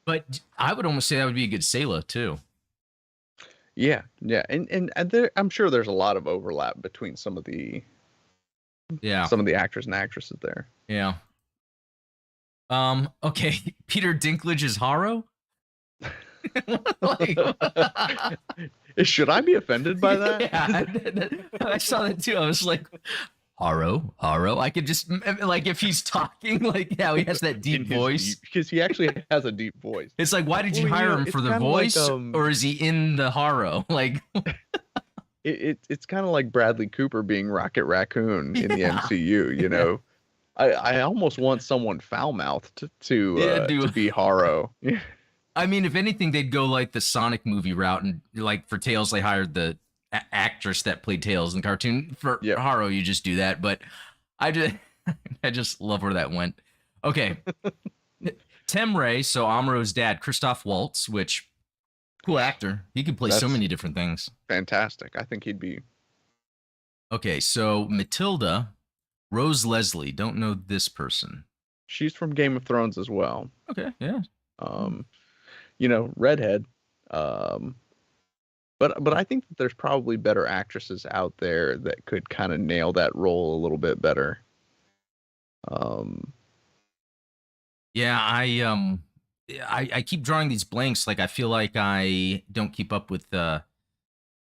Speaker 1: But I would almost say that would be a good Sayla too.
Speaker 2: Yeah, yeah. And there, I'm sure there's a lot of overlap between
Speaker 1: Yeah,
Speaker 2: some of the actors and actresses there.
Speaker 1: yeah. Okay, Peter Dinklage is Haro. Like,
Speaker 2: Should I be offended by that?
Speaker 1: yeah, I saw that too. I was like, Haro, Haro. I could just like if he's talking, like how he has that deep voice.
Speaker 2: Because he actually has a deep voice.
Speaker 1: It's like, why did you
Speaker 2: Well,
Speaker 1: hire him
Speaker 2: it's
Speaker 1: for the
Speaker 2: kinda
Speaker 1: voice,
Speaker 2: like,
Speaker 1: or is he in the Haro? Like,
Speaker 2: it's kind of like Bradley Cooper being Rocket Raccoon in the
Speaker 1: yeah,
Speaker 2: MCU. I almost want someone foul mouthed
Speaker 1: yeah,
Speaker 2: to
Speaker 1: dude.
Speaker 2: be Haro.
Speaker 1: I mean, if anything, they'd go like the Sonic movie route, and like for Tails, they hired the actress that played Tails in the cartoon. For
Speaker 2: Yep.
Speaker 1: Haro, you just do that. But I just, I just love where that went. Okay, Temray, so Amuro's dad, Christoph Waltz, which cool actor. He could play so
Speaker 2: That's
Speaker 1: many different things.
Speaker 2: fantastic. I think he'd be.
Speaker 1: Okay, so Matilda, Rose Leslie. Don't know this person.
Speaker 2: She's from Game of Thrones as well.
Speaker 1: Okay, yeah.
Speaker 2: Um, redhead. Um, but I think that there's probably better actresses out there that could kind of nail that role a little bit better.
Speaker 1: Yeah, I keep drawing these blanks. Like I feel like I don't keep up with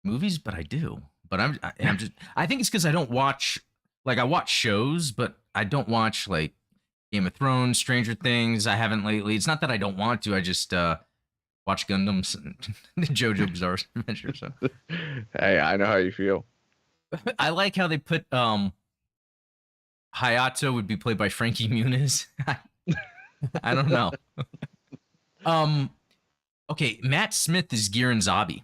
Speaker 1: movies, but I do. But I'm just I think it's because I don't watch like I watch shows, but I don't watch like Game of Thrones, Stranger Things. I haven't lately. It's not that I don't want to. I just watch Gundams and JoJo Bizarre Adventure. So
Speaker 2: Hey, I know how you feel.
Speaker 1: I like how they put Hayato would be played by Frankie Muniz. I don't know. Um, okay, Matt Smith is Giran Zabi.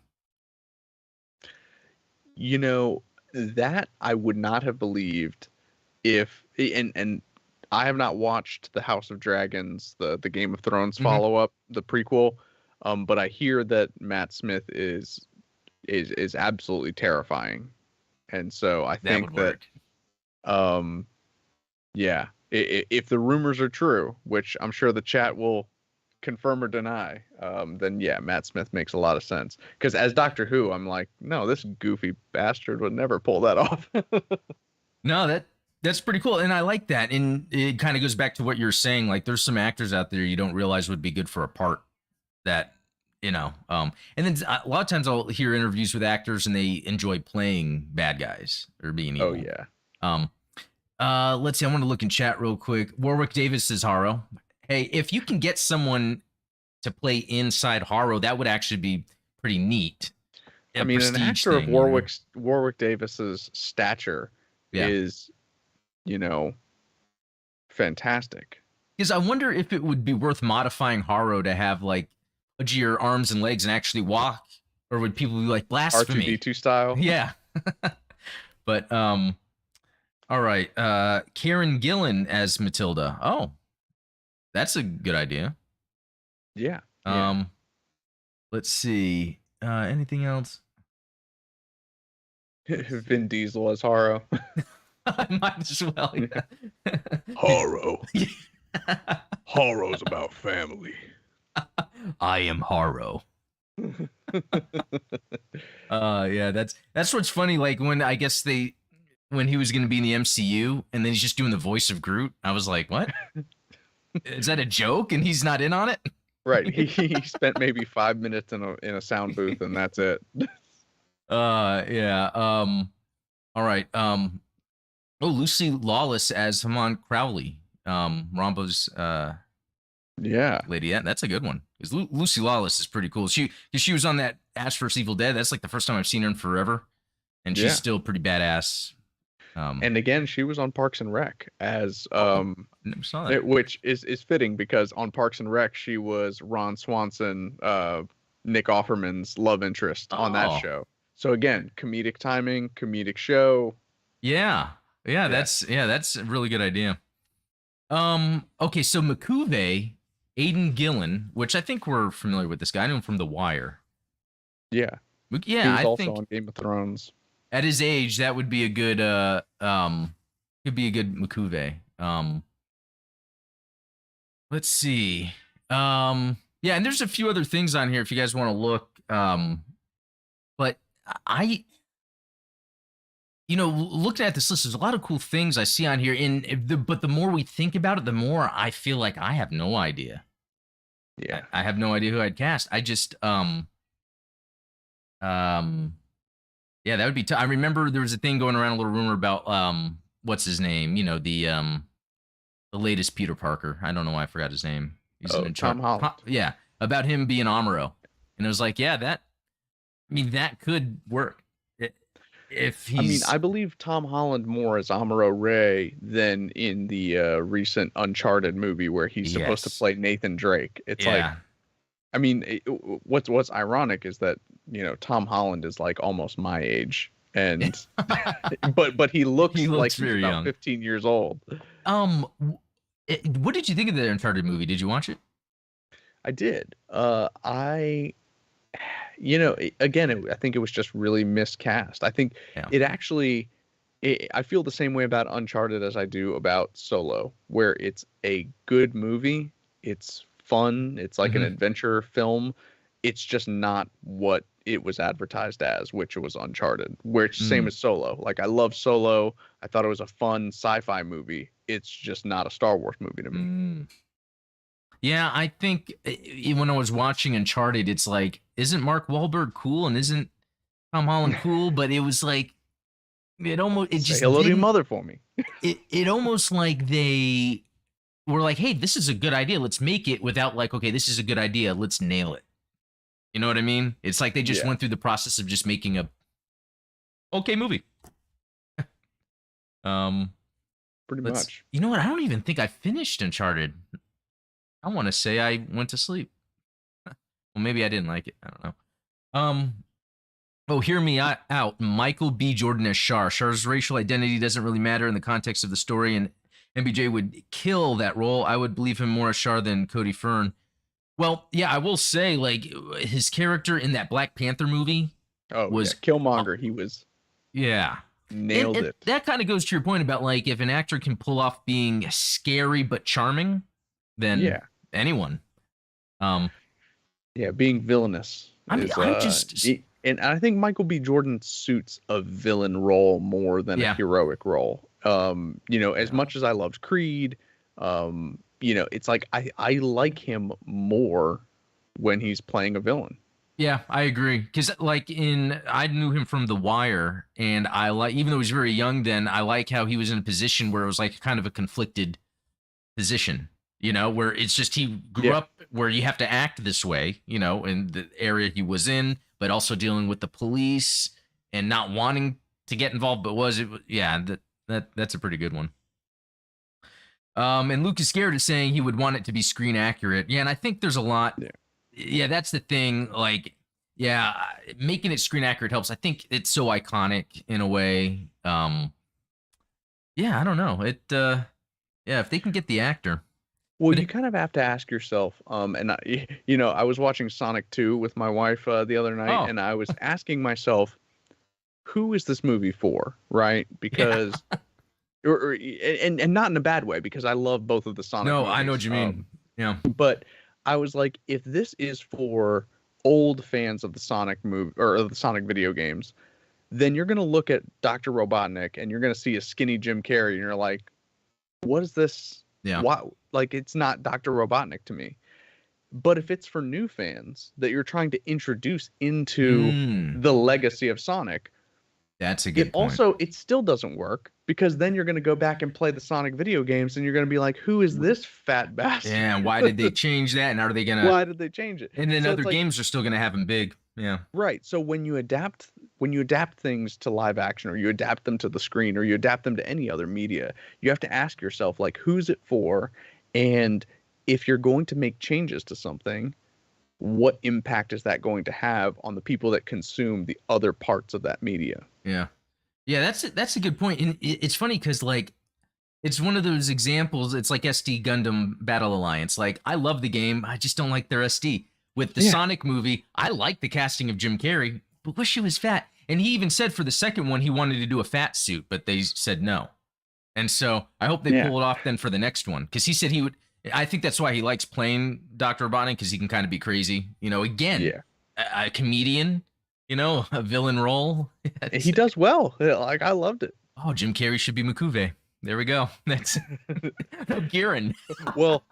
Speaker 2: That I would not have believed if and I have not watched the House of Dragons, the Game of Thrones
Speaker 1: Mhm.
Speaker 2: follow-up, the prequel. But I hear that Matt Smith is absolutely terrifying. And so I
Speaker 1: That
Speaker 2: think
Speaker 1: would
Speaker 2: that
Speaker 1: work.
Speaker 2: yeah, if the rumors are true, which I'm sure the chat will confirm or deny, then yeah, Matt Smith makes a lot of sense. Because as Doctor Who, I'm like, no, this goofy bastard would never pull that off.
Speaker 1: No, that's pretty cool, and I like that. And it kind of goes back to what you're saying. Like, there's some actors out there you don't realize would be good for a part that And then a lot of times I'll hear interviews with actors and they enjoy playing bad guys or being evil.
Speaker 2: Oh yeah.
Speaker 1: Um, let's see. I want to look in chat real quick. Warwick Davis says Haro. Hey, if you can get someone to play inside Haro, that would actually be pretty neat.
Speaker 2: I mean, an actor of
Speaker 1: thing,
Speaker 2: Warwick Davis's stature
Speaker 1: yeah.
Speaker 2: is, fantastic.
Speaker 1: Because I wonder if it would be worth modifying Haro to have like pudgier arms and legs and actually walk, or would people be like blasphemy?
Speaker 2: R2D2 style.
Speaker 1: Yeah. But all right. Karen Gillan as Matilda. Oh, that's a good idea.
Speaker 2: Yeah.
Speaker 1: Let's see. Anything else?
Speaker 2: Vin Diesel as Haro.
Speaker 1: I might as well. Yeah.
Speaker 2: Haro. Haro's about family.
Speaker 1: I am Haro. Yeah, that's what's funny. Like when I guess when he was going to be in the MCU and then he's just doing the voice of Groot. I was like, what? Is that a joke and he's not in on it?
Speaker 2: Right. He spent maybe 5 minutes in a sound booth and that's it.
Speaker 1: Yeah. All right. Oh, Lucy Lawless as Haman Crowley. Rambo's
Speaker 2: Yeah.
Speaker 1: lady. Yeah, that's a good one. Because Lucy Lawless is pretty cool. She was on that Ash vs Evil Dead. That's like the first time I've seen her in forever, and she's
Speaker 2: Yeah.
Speaker 1: still pretty badass.
Speaker 2: And again, she was on Parks and Rec as
Speaker 1: never saw that.
Speaker 2: which is fitting because on Parks and Rec she was Ron Swanson, Nick Offerman's love interest on that show. So again, comedic timing, comedic show.
Speaker 1: Yeah. That's a really good idea. Okay, so Makuve, Aidan Gillen, which I think we're familiar with this guy. I know him from The Wire.
Speaker 2: Yeah.
Speaker 1: Yeah,
Speaker 2: he was
Speaker 1: I
Speaker 2: also
Speaker 1: think
Speaker 2: on Game of Thrones.
Speaker 1: at his age, that would be a good could be a good Makuve. Let's see. Yeah, and there's a few other things on here if you guys want to look. But looking at this list, there's a lot of cool things I see on here. But the more we think about it, the more I feel like I have no idea.
Speaker 2: Yeah.
Speaker 1: I have no idea who I'd cast. I just yeah, that would be tough. I remember there was a thing going around, a little rumor about what's his name? The latest Peter Parker. I don't know why I forgot his name. He's
Speaker 2: Tom Holland.
Speaker 1: Yeah, about him being Amuro, and it was like, yeah, that could work if he's.
Speaker 2: I believe Tom Holland more as Amuro Ray than in the recent Uncharted movie where he's supposed to play Nathan Drake. It's like, what's ironic is that Tom Holland is like almost my age, and but he looks like he's about young. 15 years old.
Speaker 1: What did you think of the Uncharted movie? Did you watch it?
Speaker 2: I did. I think it was just really miscast. I think it actually. I feel the same way about Uncharted as I do about Solo, where it's a good movie. It's fun. It's like an adventure film. It's just not what it was advertised as, which was Uncharted. Which same as Solo. Like I love Solo. I thought it was a fun sci-fi movie. It's just not a Star Wars movie to me.
Speaker 1: Yeah, I think when I was watching Uncharted, it's like, isn't Mark Wahlberg cool and isn't Tom Holland cool? But it was like, it just
Speaker 2: hello to your mother for me.
Speaker 1: it almost like they were like, hey, this is a good idea. Let's make it without like, okay, this is a good idea. Let's nail it. You know what I mean? It's like they just went through the process of just making a okay movie.
Speaker 2: Pretty much.
Speaker 1: You know what? I don't even think I finished Uncharted. I want to say I went to sleep. Well, maybe I didn't like it. I don't know. Oh, hear me out. Michael B. Jordan as Char. Char's racial identity doesn't really matter in the context of the story, and MBJ would kill that role. I would believe him more as Char than Cody Fern. Well, yeah, I will say, like, his character in that Black Panther movie was
Speaker 2: Killmonger. He was nailed it.
Speaker 1: That kind of goes to your point about, like, if an actor can pull off being scary but charming, then anyone.
Speaker 2: Being villainous. And I think Michael B. Jordan suits a villain role more than a heroic role. As much as I loved Creed, it's like I like him more when he's playing a villain.
Speaker 1: Yeah, I agree. Because I knew him from The Wire, and even though he was very young then, I like how he was in a position where it was like kind of a conflicted position. Where it's just he grew up where you have to act this way, in the area he was in, but also dealing with the police and not wanting to get involved, but that's a pretty good one. And Lucas Garrett is saying he would want it to be screen accurate. Yeah, and I think there's a lot. Yeah, that's the thing. Like, making it screen accurate helps. I think it's so iconic in a way. I don't know. If they can get the actor.
Speaker 2: Well, you kind of have to ask yourself, and I was watching Sonic 2 with my wife the other night, and I was asking myself, who is this movie for, right? Because, and not in a bad way, because I love both of the Sonic movies.
Speaker 1: I know what you mean.
Speaker 2: But I was like, if this is for old fans of the Sonic movie or the Sonic video games, then you're going to look at Dr. Robotnik and you're going to see a skinny Jim Carrey, and you're like, what is this?
Speaker 1: Yeah.
Speaker 2: Why? Like, it's not Dr. Robotnik to me. But if it's for new fans that you're trying to introduce into
Speaker 1: Mm,
Speaker 2: the legacy of Sonic,
Speaker 1: that's a
Speaker 2: it
Speaker 1: good point.
Speaker 2: also it still doesn't work because then you're going to go back and play the Sonic video games and you're going to be like, who is this fat bastard?
Speaker 1: Yeah, why did they change that? And are they gonna?
Speaker 2: Why did they change it?
Speaker 1: And then
Speaker 2: So
Speaker 1: other
Speaker 2: it's like,
Speaker 1: games are still gonna have them big. Yeah.
Speaker 2: right. So when you adapt things to live action, or you adapt them to the screen, or you adapt them to any other media, you have to ask yourself, like, who's it for? And if you're going to make changes to something, what impact is that going to have on the people that consume the other parts of that media?
Speaker 1: Yeah. Yeah, that's a good point. And it's funny because like it's one of those examples. It's like SD Gundam Battle Alliance. Like I love the game, I just don't like their SD. With the
Speaker 2: Yeah.
Speaker 1: Sonic movie, I like the casting of Jim Carrey, but wish he was fat. And he even said for the second one he wanted to do a fat suit, but they said no. And so I hope they
Speaker 2: Yeah.
Speaker 1: pull it off then for the next one because he said he would. I think that's why he likes playing Dr. Robotnik because he can kind of be crazy. You know, again,
Speaker 2: Yeah.
Speaker 1: a comedian. You know, a villain role.
Speaker 2: He does well. Like, I loved it.
Speaker 1: Oh, Jim Carrey should be Makuve. There we go. That's no Giran.
Speaker 2: Well,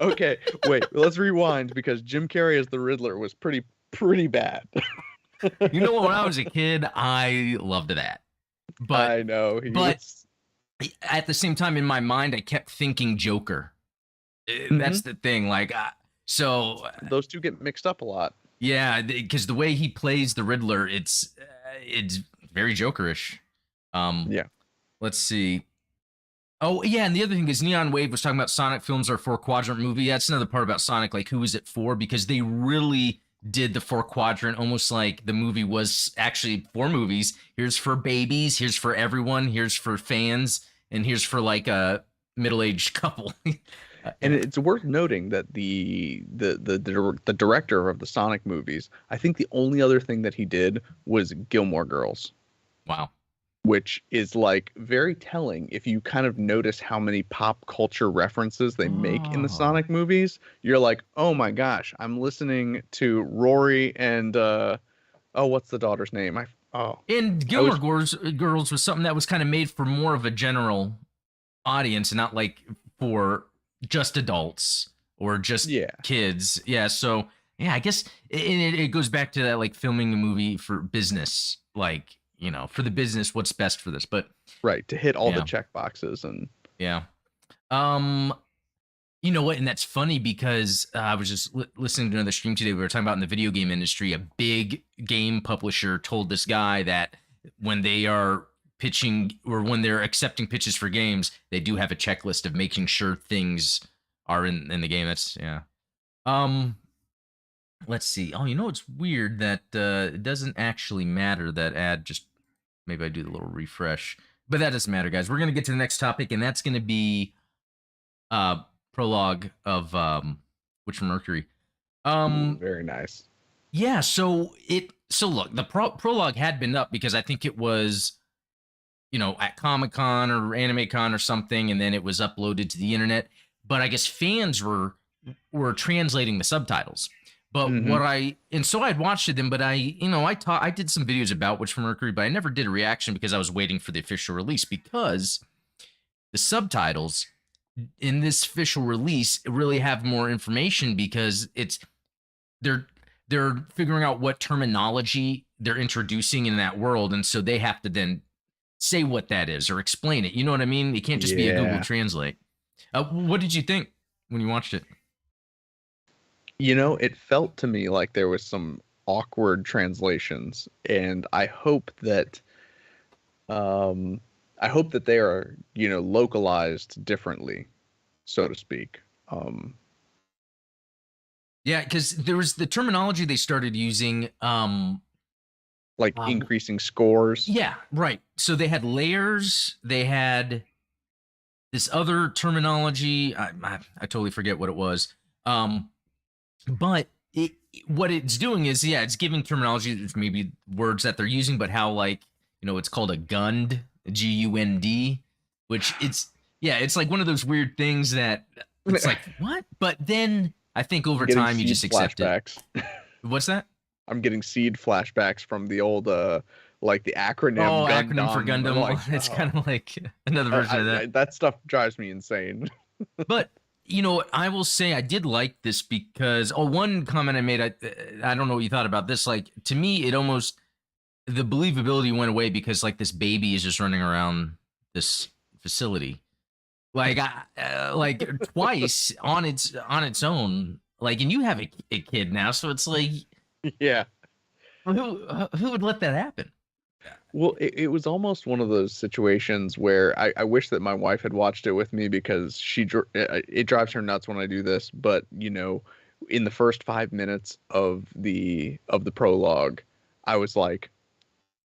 Speaker 2: okay, wait, let's rewind because Jim Carrey as the Riddler was pretty bad.
Speaker 1: You know, when I was a kid, I loved that. But
Speaker 2: I know.
Speaker 1: but at the same time, in my mind, I kept thinking Joker. That's the thing. Like, so
Speaker 2: those two get mixed up a lot.
Speaker 1: yeah, because the way he plays the Riddler, it's very Jokerish.
Speaker 2: Yeah.
Speaker 1: Let's see. Oh yeah, and the other thing is Neon Wave was talking about Sonic films are a 4-quadrant movie. Yeah, that's another part about Sonic. Like, who is it for? Because they really did the 4-quadrant, almost like the movie was actually 4 movies. Here's for babies. Here's for everyone. Here's for fans, and here's for like a middle-aged couple.
Speaker 2: And it's worth noting that the director of the Sonic movies, I think the only other thing that he did was Gilmore Girls.
Speaker 1: Wow.
Speaker 2: Which is like very telling if you kind of notice how many pop culture references they make in the Sonic movies. You're like, oh my gosh, I'm listening to Rory and what's the daughter's name?
Speaker 1: And Gilmore Girls was something that was kind of made for more of a general audience and not like for just adults or just kids. Yeah, so yeah, I guess it goes back to that, like filming a movie for business, like, you know, for the business, what's best for this, but
Speaker 2: right, to hit all the check boxes. And
Speaker 1: yeah, you know what, and that's funny because I was just listening to another stream today. We were talking about in the video game industry, a big game publisher told this guy that when they are pitching or when they're accepting pitches for games, they do have a checklist of making sure things are in the game. That's let's see. Oh, you know, it's weird that it doesn't actually matter that ad. Just maybe I do the little refresh, but that doesn't matter, guys. We're gonna get to the next topic, and that's gonna be prologue of which Mercury.
Speaker 2: Very nice.
Speaker 1: Yeah. So look, the prologue had been up because I think it was, you know, at Comic-Con or AnimeCon or something, and then it was uploaded to the internet. But I guess fans were translating the subtitles. But so I'd watched them, but I did some videos about Witch from Mercury, but I never did a reaction because I was waiting for the official release, because the subtitles in this official release really have more information because they're figuring out what terminology they're introducing in that world, and so they have to then say what that is or explain it. You know what I mean? It can't just be a Google Translate. What did you think when you watched it?
Speaker 2: You know, it felt to me like there was some awkward translations, and I hope that they are, you know, localized differently, so to speak.
Speaker 1: Yeah, because there was the terminology they started using,
Speaker 2: like increasing scores.
Speaker 1: Yeah, right. So they had layers. They had this other terminology. I totally forget what it was. But what it's doing is, it's giving terminology, maybe words that they're using, but how, like, you know, it's called a Gund, G-U-N-D, which it's like one of those weird things that it's like, what? But then I think over time you just accept it. What's that?
Speaker 2: I'm getting Seed flashbacks from the old like the acronym
Speaker 1: Oh, acronym for
Speaker 2: Gundam. I'm like,
Speaker 1: Gundam. It's
Speaker 2: oh,
Speaker 1: kind of like another version of that.
Speaker 2: that stuff drives me insane.
Speaker 1: But I will say I did like this because one comment I made, I don't know what you thought about this. Like to me, it almost the believability went away because like this baby is just running around this facility, like like twice on its own. Like, and you have a kid now, so it's like
Speaker 2: Yeah.
Speaker 1: who would let that happen?
Speaker 2: Well, it was almost one of those situations where I wish that my wife had watched it with me because it drives her nuts when I do this. But in the first 5 minutes of the prologue, I was like,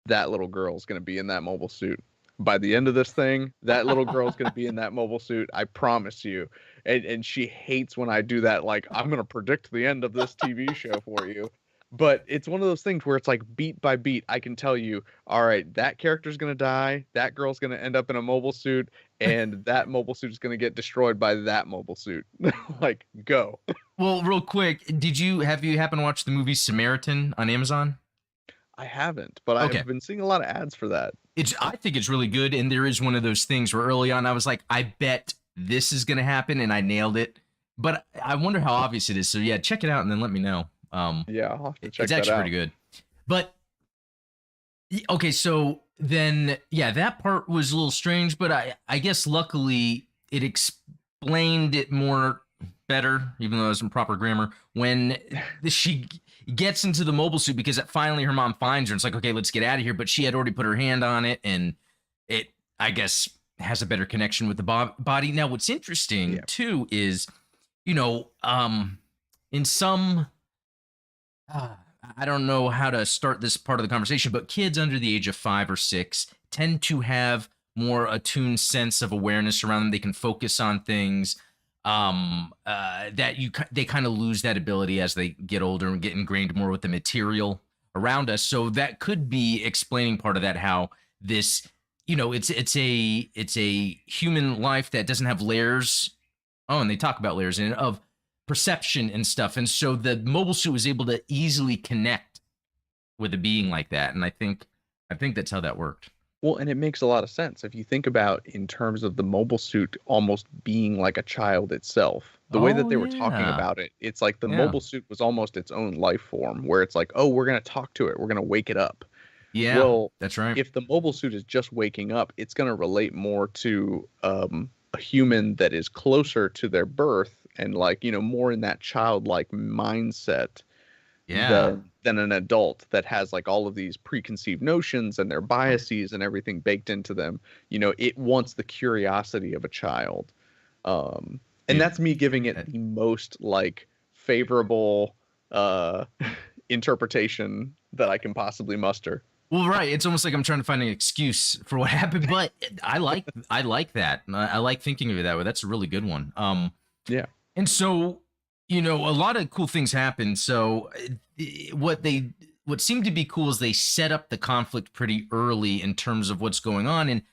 Speaker 2: that little girl's gonna be in that mobile suit. By the end of this thing, that little girl's gonna be in that mobile suit. I promise you. And she hates when I do that. Like, I'm gonna predict the end of this TV show for you. But it's one of those things where it's like beat by beat, I can tell you, all right, that character's gonna die, that girl's gonna end up in a mobile suit, and that mobile suit is gonna get destroyed by that mobile suit. Like, go.
Speaker 1: Well, real quick, have you happen to watch the movie Samaritan on Amazon?
Speaker 2: I haven't, but
Speaker 1: Okay.
Speaker 2: I've been seeing a lot of ads for that.
Speaker 1: I think it's really good, and there is one of those things where early on I was like, I bet this is gonna happen, and I nailed it. But I wonder how obvious it is. So yeah, check it out and then let me know.
Speaker 2: Yeah, I'll have to check
Speaker 1: It's
Speaker 2: that
Speaker 1: actually
Speaker 2: out.
Speaker 1: pretty good. But okay, so then yeah, that part was a little strange, but I guess luckily it explained it more better, even though it was in proper grammar, when she gets into the mobile suit because finally her mom finds her. And it's like, okay, let's get out of here. But she had already put her hand on it, and it, I guess, has a better connection with the body. Now, what's interesting too is, in some, I don't know how to start this part of the conversation, but kids under the age of 5 or 6 tend to have more attuned sense of awareness around them. They can focus on things they kind of lose that ability as they get older and get ingrained more with the material around us. So that could be explaining part of that, how this, it's a human life that doesn't have layers. Oh, and they talk about layers in it of perception and stuff. And so the mobile suit was able to easily connect with a being like that. And I think that's how that worked.
Speaker 2: Well, and it makes a lot of sense if you think about in terms of the mobile suit almost being like a child itself. The way that they were talking about it, it's like the mobile suit was almost its own life form, where it's like, oh, we're going to talk to it. We're going to wake it up.
Speaker 1: Yeah,
Speaker 2: well,
Speaker 1: that's right.
Speaker 2: If the mobile suit is just waking up, it's going to relate more to a human that is closer to their birth and more in that childlike mindset.
Speaker 1: Yeah.
Speaker 2: Than an adult that has like all of these preconceived notions and their biases and everything baked into them. It wants the curiosity of a child. And that's me giving it the most like favorable interpretation that I can possibly muster.
Speaker 1: Well, right. It's almost like I'm trying to find an excuse for what happened, but I like that. I like thinking of it that way. That's a really good one.
Speaker 2: Yeah.
Speaker 1: And so, a lot of cool things happen. So what seemed to be cool is they set up the conflict pretty early in terms of what's going on. And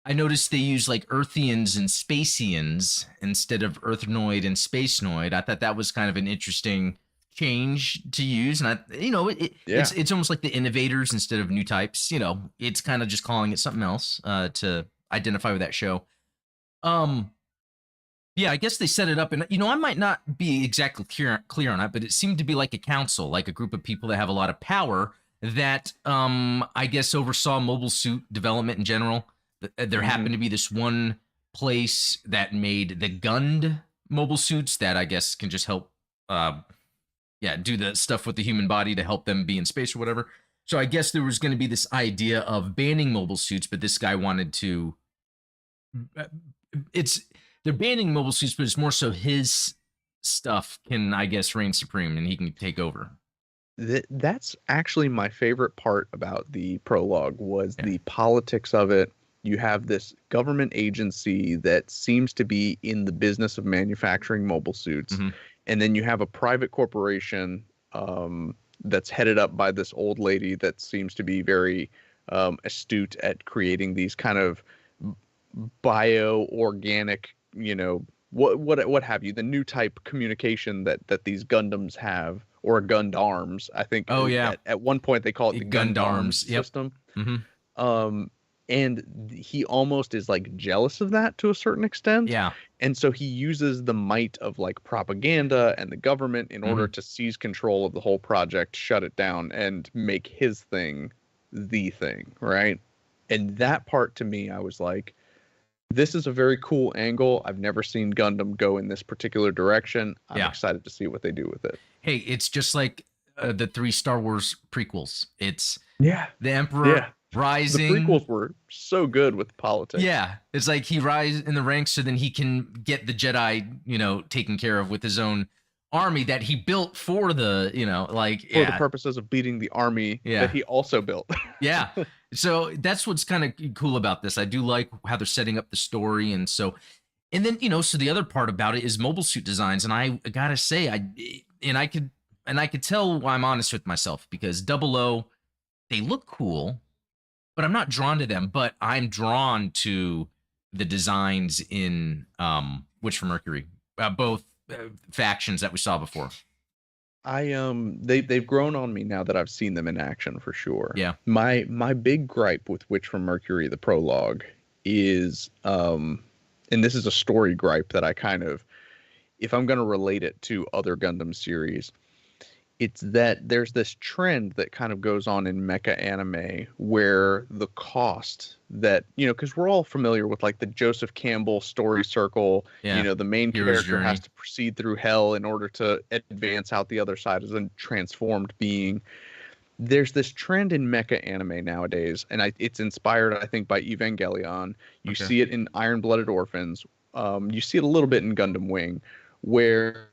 Speaker 1: I noticed they use like Earthians and Spacians instead of Earthnoid and Spacenoid. I thought that was kind of an interesting change to use. And it's almost like the innovators instead of new types. It's kind of just calling it something else to identify with that show. Yeah, I guess they set it up, and I might not be exactly clear on it, but it seemed to be like a council, like a group of people that have a lot of power that I guess oversaw mobile suit development in general. There happened to be this one place that made the Gund mobile suits that I guess can just help do the stuff with the human body to help them be in space or whatever. So I guess there was going to be this idea of banning mobile suits, but this guy wanted to they're banning mobile suits, but it's more so his stuff can, I guess, reign supreme and he can take over.
Speaker 2: That's actually my favorite part about the prologue was the politics of it. You have this government agency that seems to be in the business of manufacturing mobile suits. And then you have a private corporation that's headed up by this old lady that seems to be very astute at creating these kind of bio-organic, what have you, the new type communication that these Gundams have, or Gundarms, I think.
Speaker 1: Oh yeah.
Speaker 2: At one point they call it the Gundarms system.
Speaker 1: Mm-hmm.
Speaker 2: Um, and he almost is like jealous of that to a certain extent.
Speaker 1: Yeah.
Speaker 2: And so he uses the might of like propaganda and the government in order
Speaker 1: Mm-hmm.
Speaker 2: to seize control of the whole project, shut it down, and make his thing the thing, right? And that part to me, I was like, this is a very cool angle. I've never seen Gundam go in this particular direction. I'm
Speaker 1: Yeah.
Speaker 2: excited to see what they do with it.
Speaker 1: Hey, it's just like the 3 Star Wars prequels. It's
Speaker 2: Yeah.
Speaker 1: the Emperor
Speaker 2: Yeah. The
Speaker 1: rising.
Speaker 2: prequels were so good with politics.
Speaker 1: Yeah, it's like he rises in the ranks so then he can get the Jedi, taken care of with his own army that he built for the, like,
Speaker 2: For the
Speaker 1: yeah,
Speaker 2: purposes of beating the army that
Speaker 1: yeah,
Speaker 2: he also built.
Speaker 1: yeah. So that's what's kind of cool about this. I do like how they're setting up the story, and then so the other part about it is mobile suit designs, and I gotta say, I could tell I'm honest with myself because Double O, they look cool, but I'm not drawn to them. But I'm drawn to the designs in Witch from Mercury, both factions that we saw before.
Speaker 2: They've grown on me now that I've seen them in action for sure.
Speaker 1: Yeah.
Speaker 2: My big gripe with Witch from Mercury, the prologue, is and this is a story gripe that I kind of, if I'm gonna relate it to other Gundam series, it's that there's this trend that kind of goes on in mecha anime where the cost that, because we're all familiar with like the Joseph Campbell story circle,
Speaker 1: Yeah.
Speaker 2: the main
Speaker 1: Hero's
Speaker 2: character
Speaker 1: journey.
Speaker 2: has to proceed through hell in order to advance out the other side as a transformed being. There's this trend in mecha anime nowadays, and it's inspired, I think, by Evangelion. You
Speaker 1: Okay.
Speaker 2: see it in Iron-Blooded Orphans. You see it a little bit in Gundam Wing, where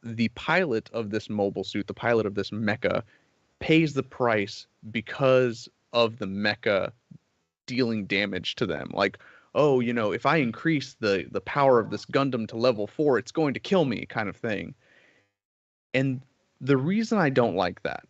Speaker 2: the pilot of this mobile suit, the pilot of this mecha, pays the price because of the mecha dealing damage to them. Like, oh, if I increase the power of this Gundam to level 4, it's going to kill me, kind of thing. And the reason I don't like that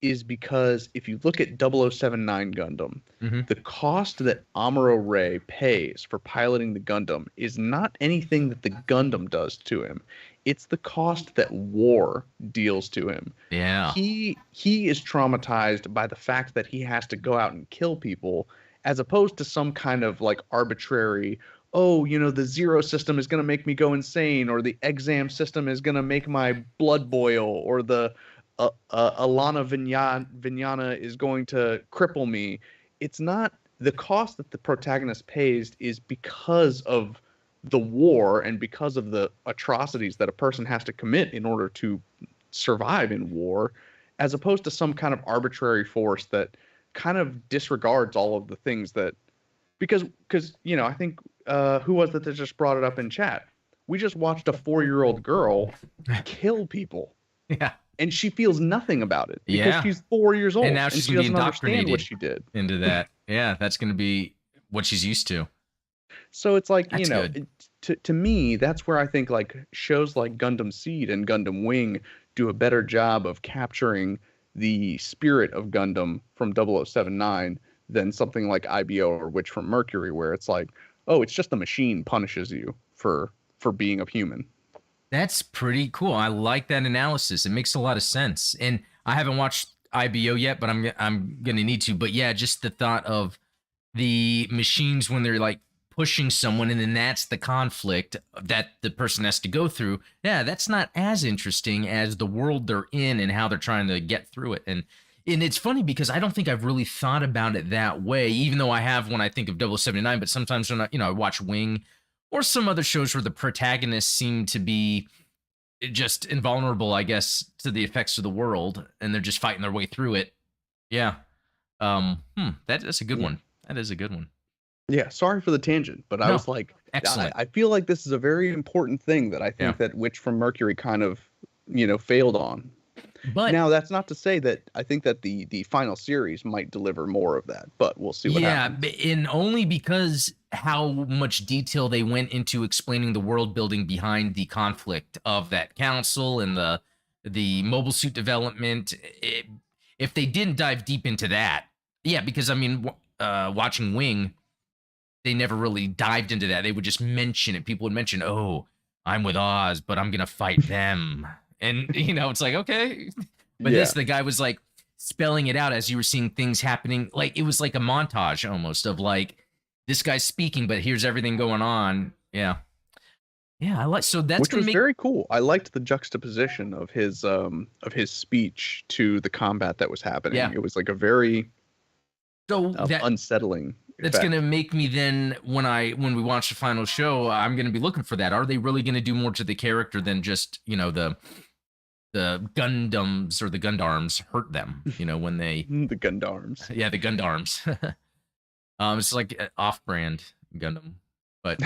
Speaker 2: is because if you look at 0079 Gundam,
Speaker 1: Mm-hmm.
Speaker 2: the cost that Amuro Ray pays for piloting the Gundam is not anything that the Gundam does to him. It's the cost that war deals to him.
Speaker 1: Yeah.
Speaker 2: He is traumatized by the fact that he has to go out and kill people, as opposed to some kind of like arbitrary, oh, the zero system is going to make me go insane, or the exam system is going to make my blood boil, or the Alana Vinyana is going to cripple me. It's not, the cost that the protagonist pays is because of the war and because of the atrocities that a person has to commit in order to survive in war, as opposed to some kind of arbitrary force that kind of disregards all of the things that, because I think who was it that just brought it up in chat? We just watched a 4-year-old girl kill people.
Speaker 1: Yeah.
Speaker 2: And she feels nothing about it because
Speaker 1: Yeah.
Speaker 2: she's 4 years old
Speaker 1: And now she's
Speaker 2: she
Speaker 1: gonna be
Speaker 2: doesn't understand what
Speaker 1: indoctrinated
Speaker 2: she did.
Speaker 1: into that. Yeah, that's going to be what she's used to.
Speaker 2: So it's like,
Speaker 1: That's good.
Speaker 2: to me, that's where I think like shows like Gundam Seed and Gundam Wing do a better job of capturing the spirit of Gundam from 0079 than something like IBO or Witch from Mercury, where it's like, oh, it's just the machine punishes you for being a human.
Speaker 1: That's pretty cool. I like that analysis. It makes a lot of sense. And I haven't watched IBO yet, but I'm gonna need to. But yeah, just the thought of the machines when they're like pushing someone, and then that's the conflict that the person has to go through. Yeah, that's not as interesting as the world they're in and how they're trying to get through it. And it's funny because I don't think I've really thought about it that way, even though I have when I think of 0079. But sometimes when I watch Wing or some other shows where the protagonists seem to be just invulnerable, I guess, to the effects of the world, and they're just fighting their way through it. Yeah. That's a good one. That is a good one.
Speaker 2: Yeah, sorry for the tangent, but I
Speaker 1: No,
Speaker 2: was like,
Speaker 1: excellent.
Speaker 2: I feel like this is a very important thing that I think that Witch from Mercury kind of, failed on.
Speaker 1: But
Speaker 2: Now, that's not to say that I think that the final series might deliver more of that, but we'll see what happens.
Speaker 1: and only because how much detail they went into explaining the world building behind the conflict of that council and the mobile suit development. If they didn't dive deep into that, because I mean, watching Wing, they never really dived into that. They would just mention it. People would mention, "Oh, I'm with Oz, but I'm gonna fight them," and it's like, okay. But
Speaker 2: Yeah.
Speaker 1: the guy was like, spelling it out as you were seeing things happening. Like it was like a montage almost of like this guy's speaking, but here's everything going on. Yeah. Yeah, I like so that's
Speaker 2: Which
Speaker 1: gonna
Speaker 2: was
Speaker 1: make
Speaker 2: very cool. I liked the juxtaposition of his speech to the combat that was happening.
Speaker 1: yeah.
Speaker 2: It was like a very
Speaker 1: So
Speaker 2: unsettling
Speaker 1: that's
Speaker 2: effect.
Speaker 1: gonna make me then when we watch the final show, I'm gonna be looking for that. Are they really gonna do more to the character than just the Gundams or the Gundarms hurt them? When they
Speaker 2: The Gundams.
Speaker 1: yeah the Gundarms. It's like off-brand Gundam, but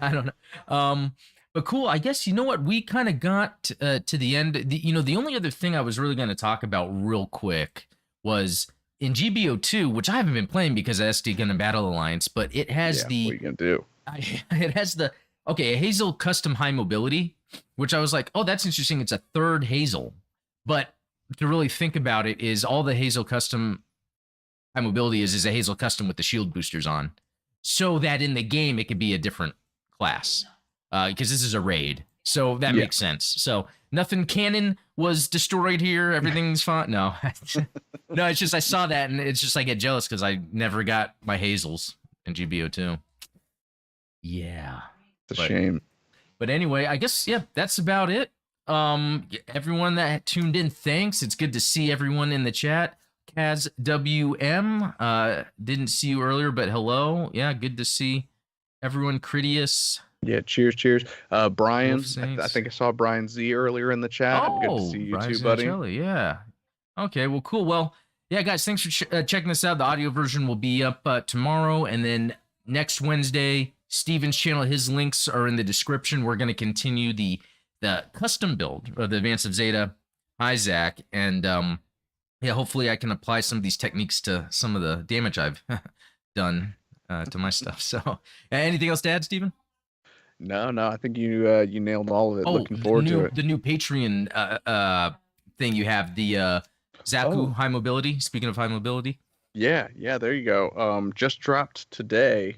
Speaker 1: I don't know. But cool. I guess you know what we kind of got to the end. The only other thing I was really going to talk about real quick was in GBO2, which I haven't been playing because of SD Gundam Battle Alliance, but it has
Speaker 2: What are you gonna do?
Speaker 1: it has a Hazel custom high mobility, which I was like, oh, that's interesting. It's a third Hazel, but to really think about it, is all the Hazel custom high mobility is a Hazel custom with the shield boosters on, so that in the game it could be a different class, because this is a raid, so that makes sense. So nothing canon was destroyed here. Everything's fine. No, no, it's just I saw that and it's just I get jealous because I never got my Hazels in GBO2. Yeah,
Speaker 2: It's a shame.
Speaker 1: But anyway, I guess that's about it. Everyone that tuned in, thanks. It's good to see everyone in the chat. Kaz WM, didn't see you earlier, but hello. Yeah, good to see everyone. Critius.
Speaker 2: Yeah, cheers. Brian, I
Speaker 1: Saints.
Speaker 2: think I saw Brian Z earlier in the chat.
Speaker 1: Oh,
Speaker 2: Good to see you
Speaker 1: Brian
Speaker 2: too, buddy.
Speaker 1: Zancelli, yeah. Okay, well, cool. Well, yeah, guys, thanks for checking this out. The audio version will be up tomorrow, and then next Wednesday, Steven's channel, his links are in the description. We're going to continue the custom build of the Advance of Zeta Isaac, and yeah, hopefully I can apply some of these techniques to some of the damage I've done to my stuff. So, anything else to add, Steven?
Speaker 2: No, I think you nailed all of it. Looking forward to it.
Speaker 1: The new Patreon thing you have, the Zaku high mobility. Speaking of high mobility.
Speaker 2: Yeah, there you go. Just dropped today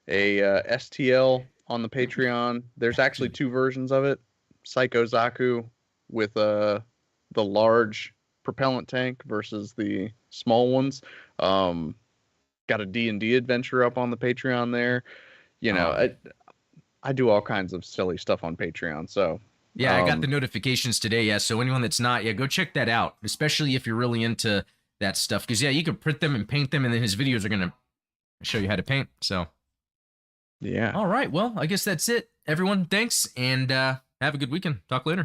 Speaker 2: a STL on the Patreon. There's actually two versions of it. Psycho Zaku with the large propellant tank versus the small ones. Got a D&D adventure up on the Patreon there. I do all kinds of silly stuff on Patreon, so
Speaker 1: yeah, I got the notifications today. Yeah, so anyone that's not, go check that out, especially if you're really into that stuff, because you can print them and paint them, and then his videos are gonna show you how to paint. So
Speaker 2: yeah.
Speaker 1: All right, well, I guess that's it, everyone. Thanks, and have a good weekend. Talk later.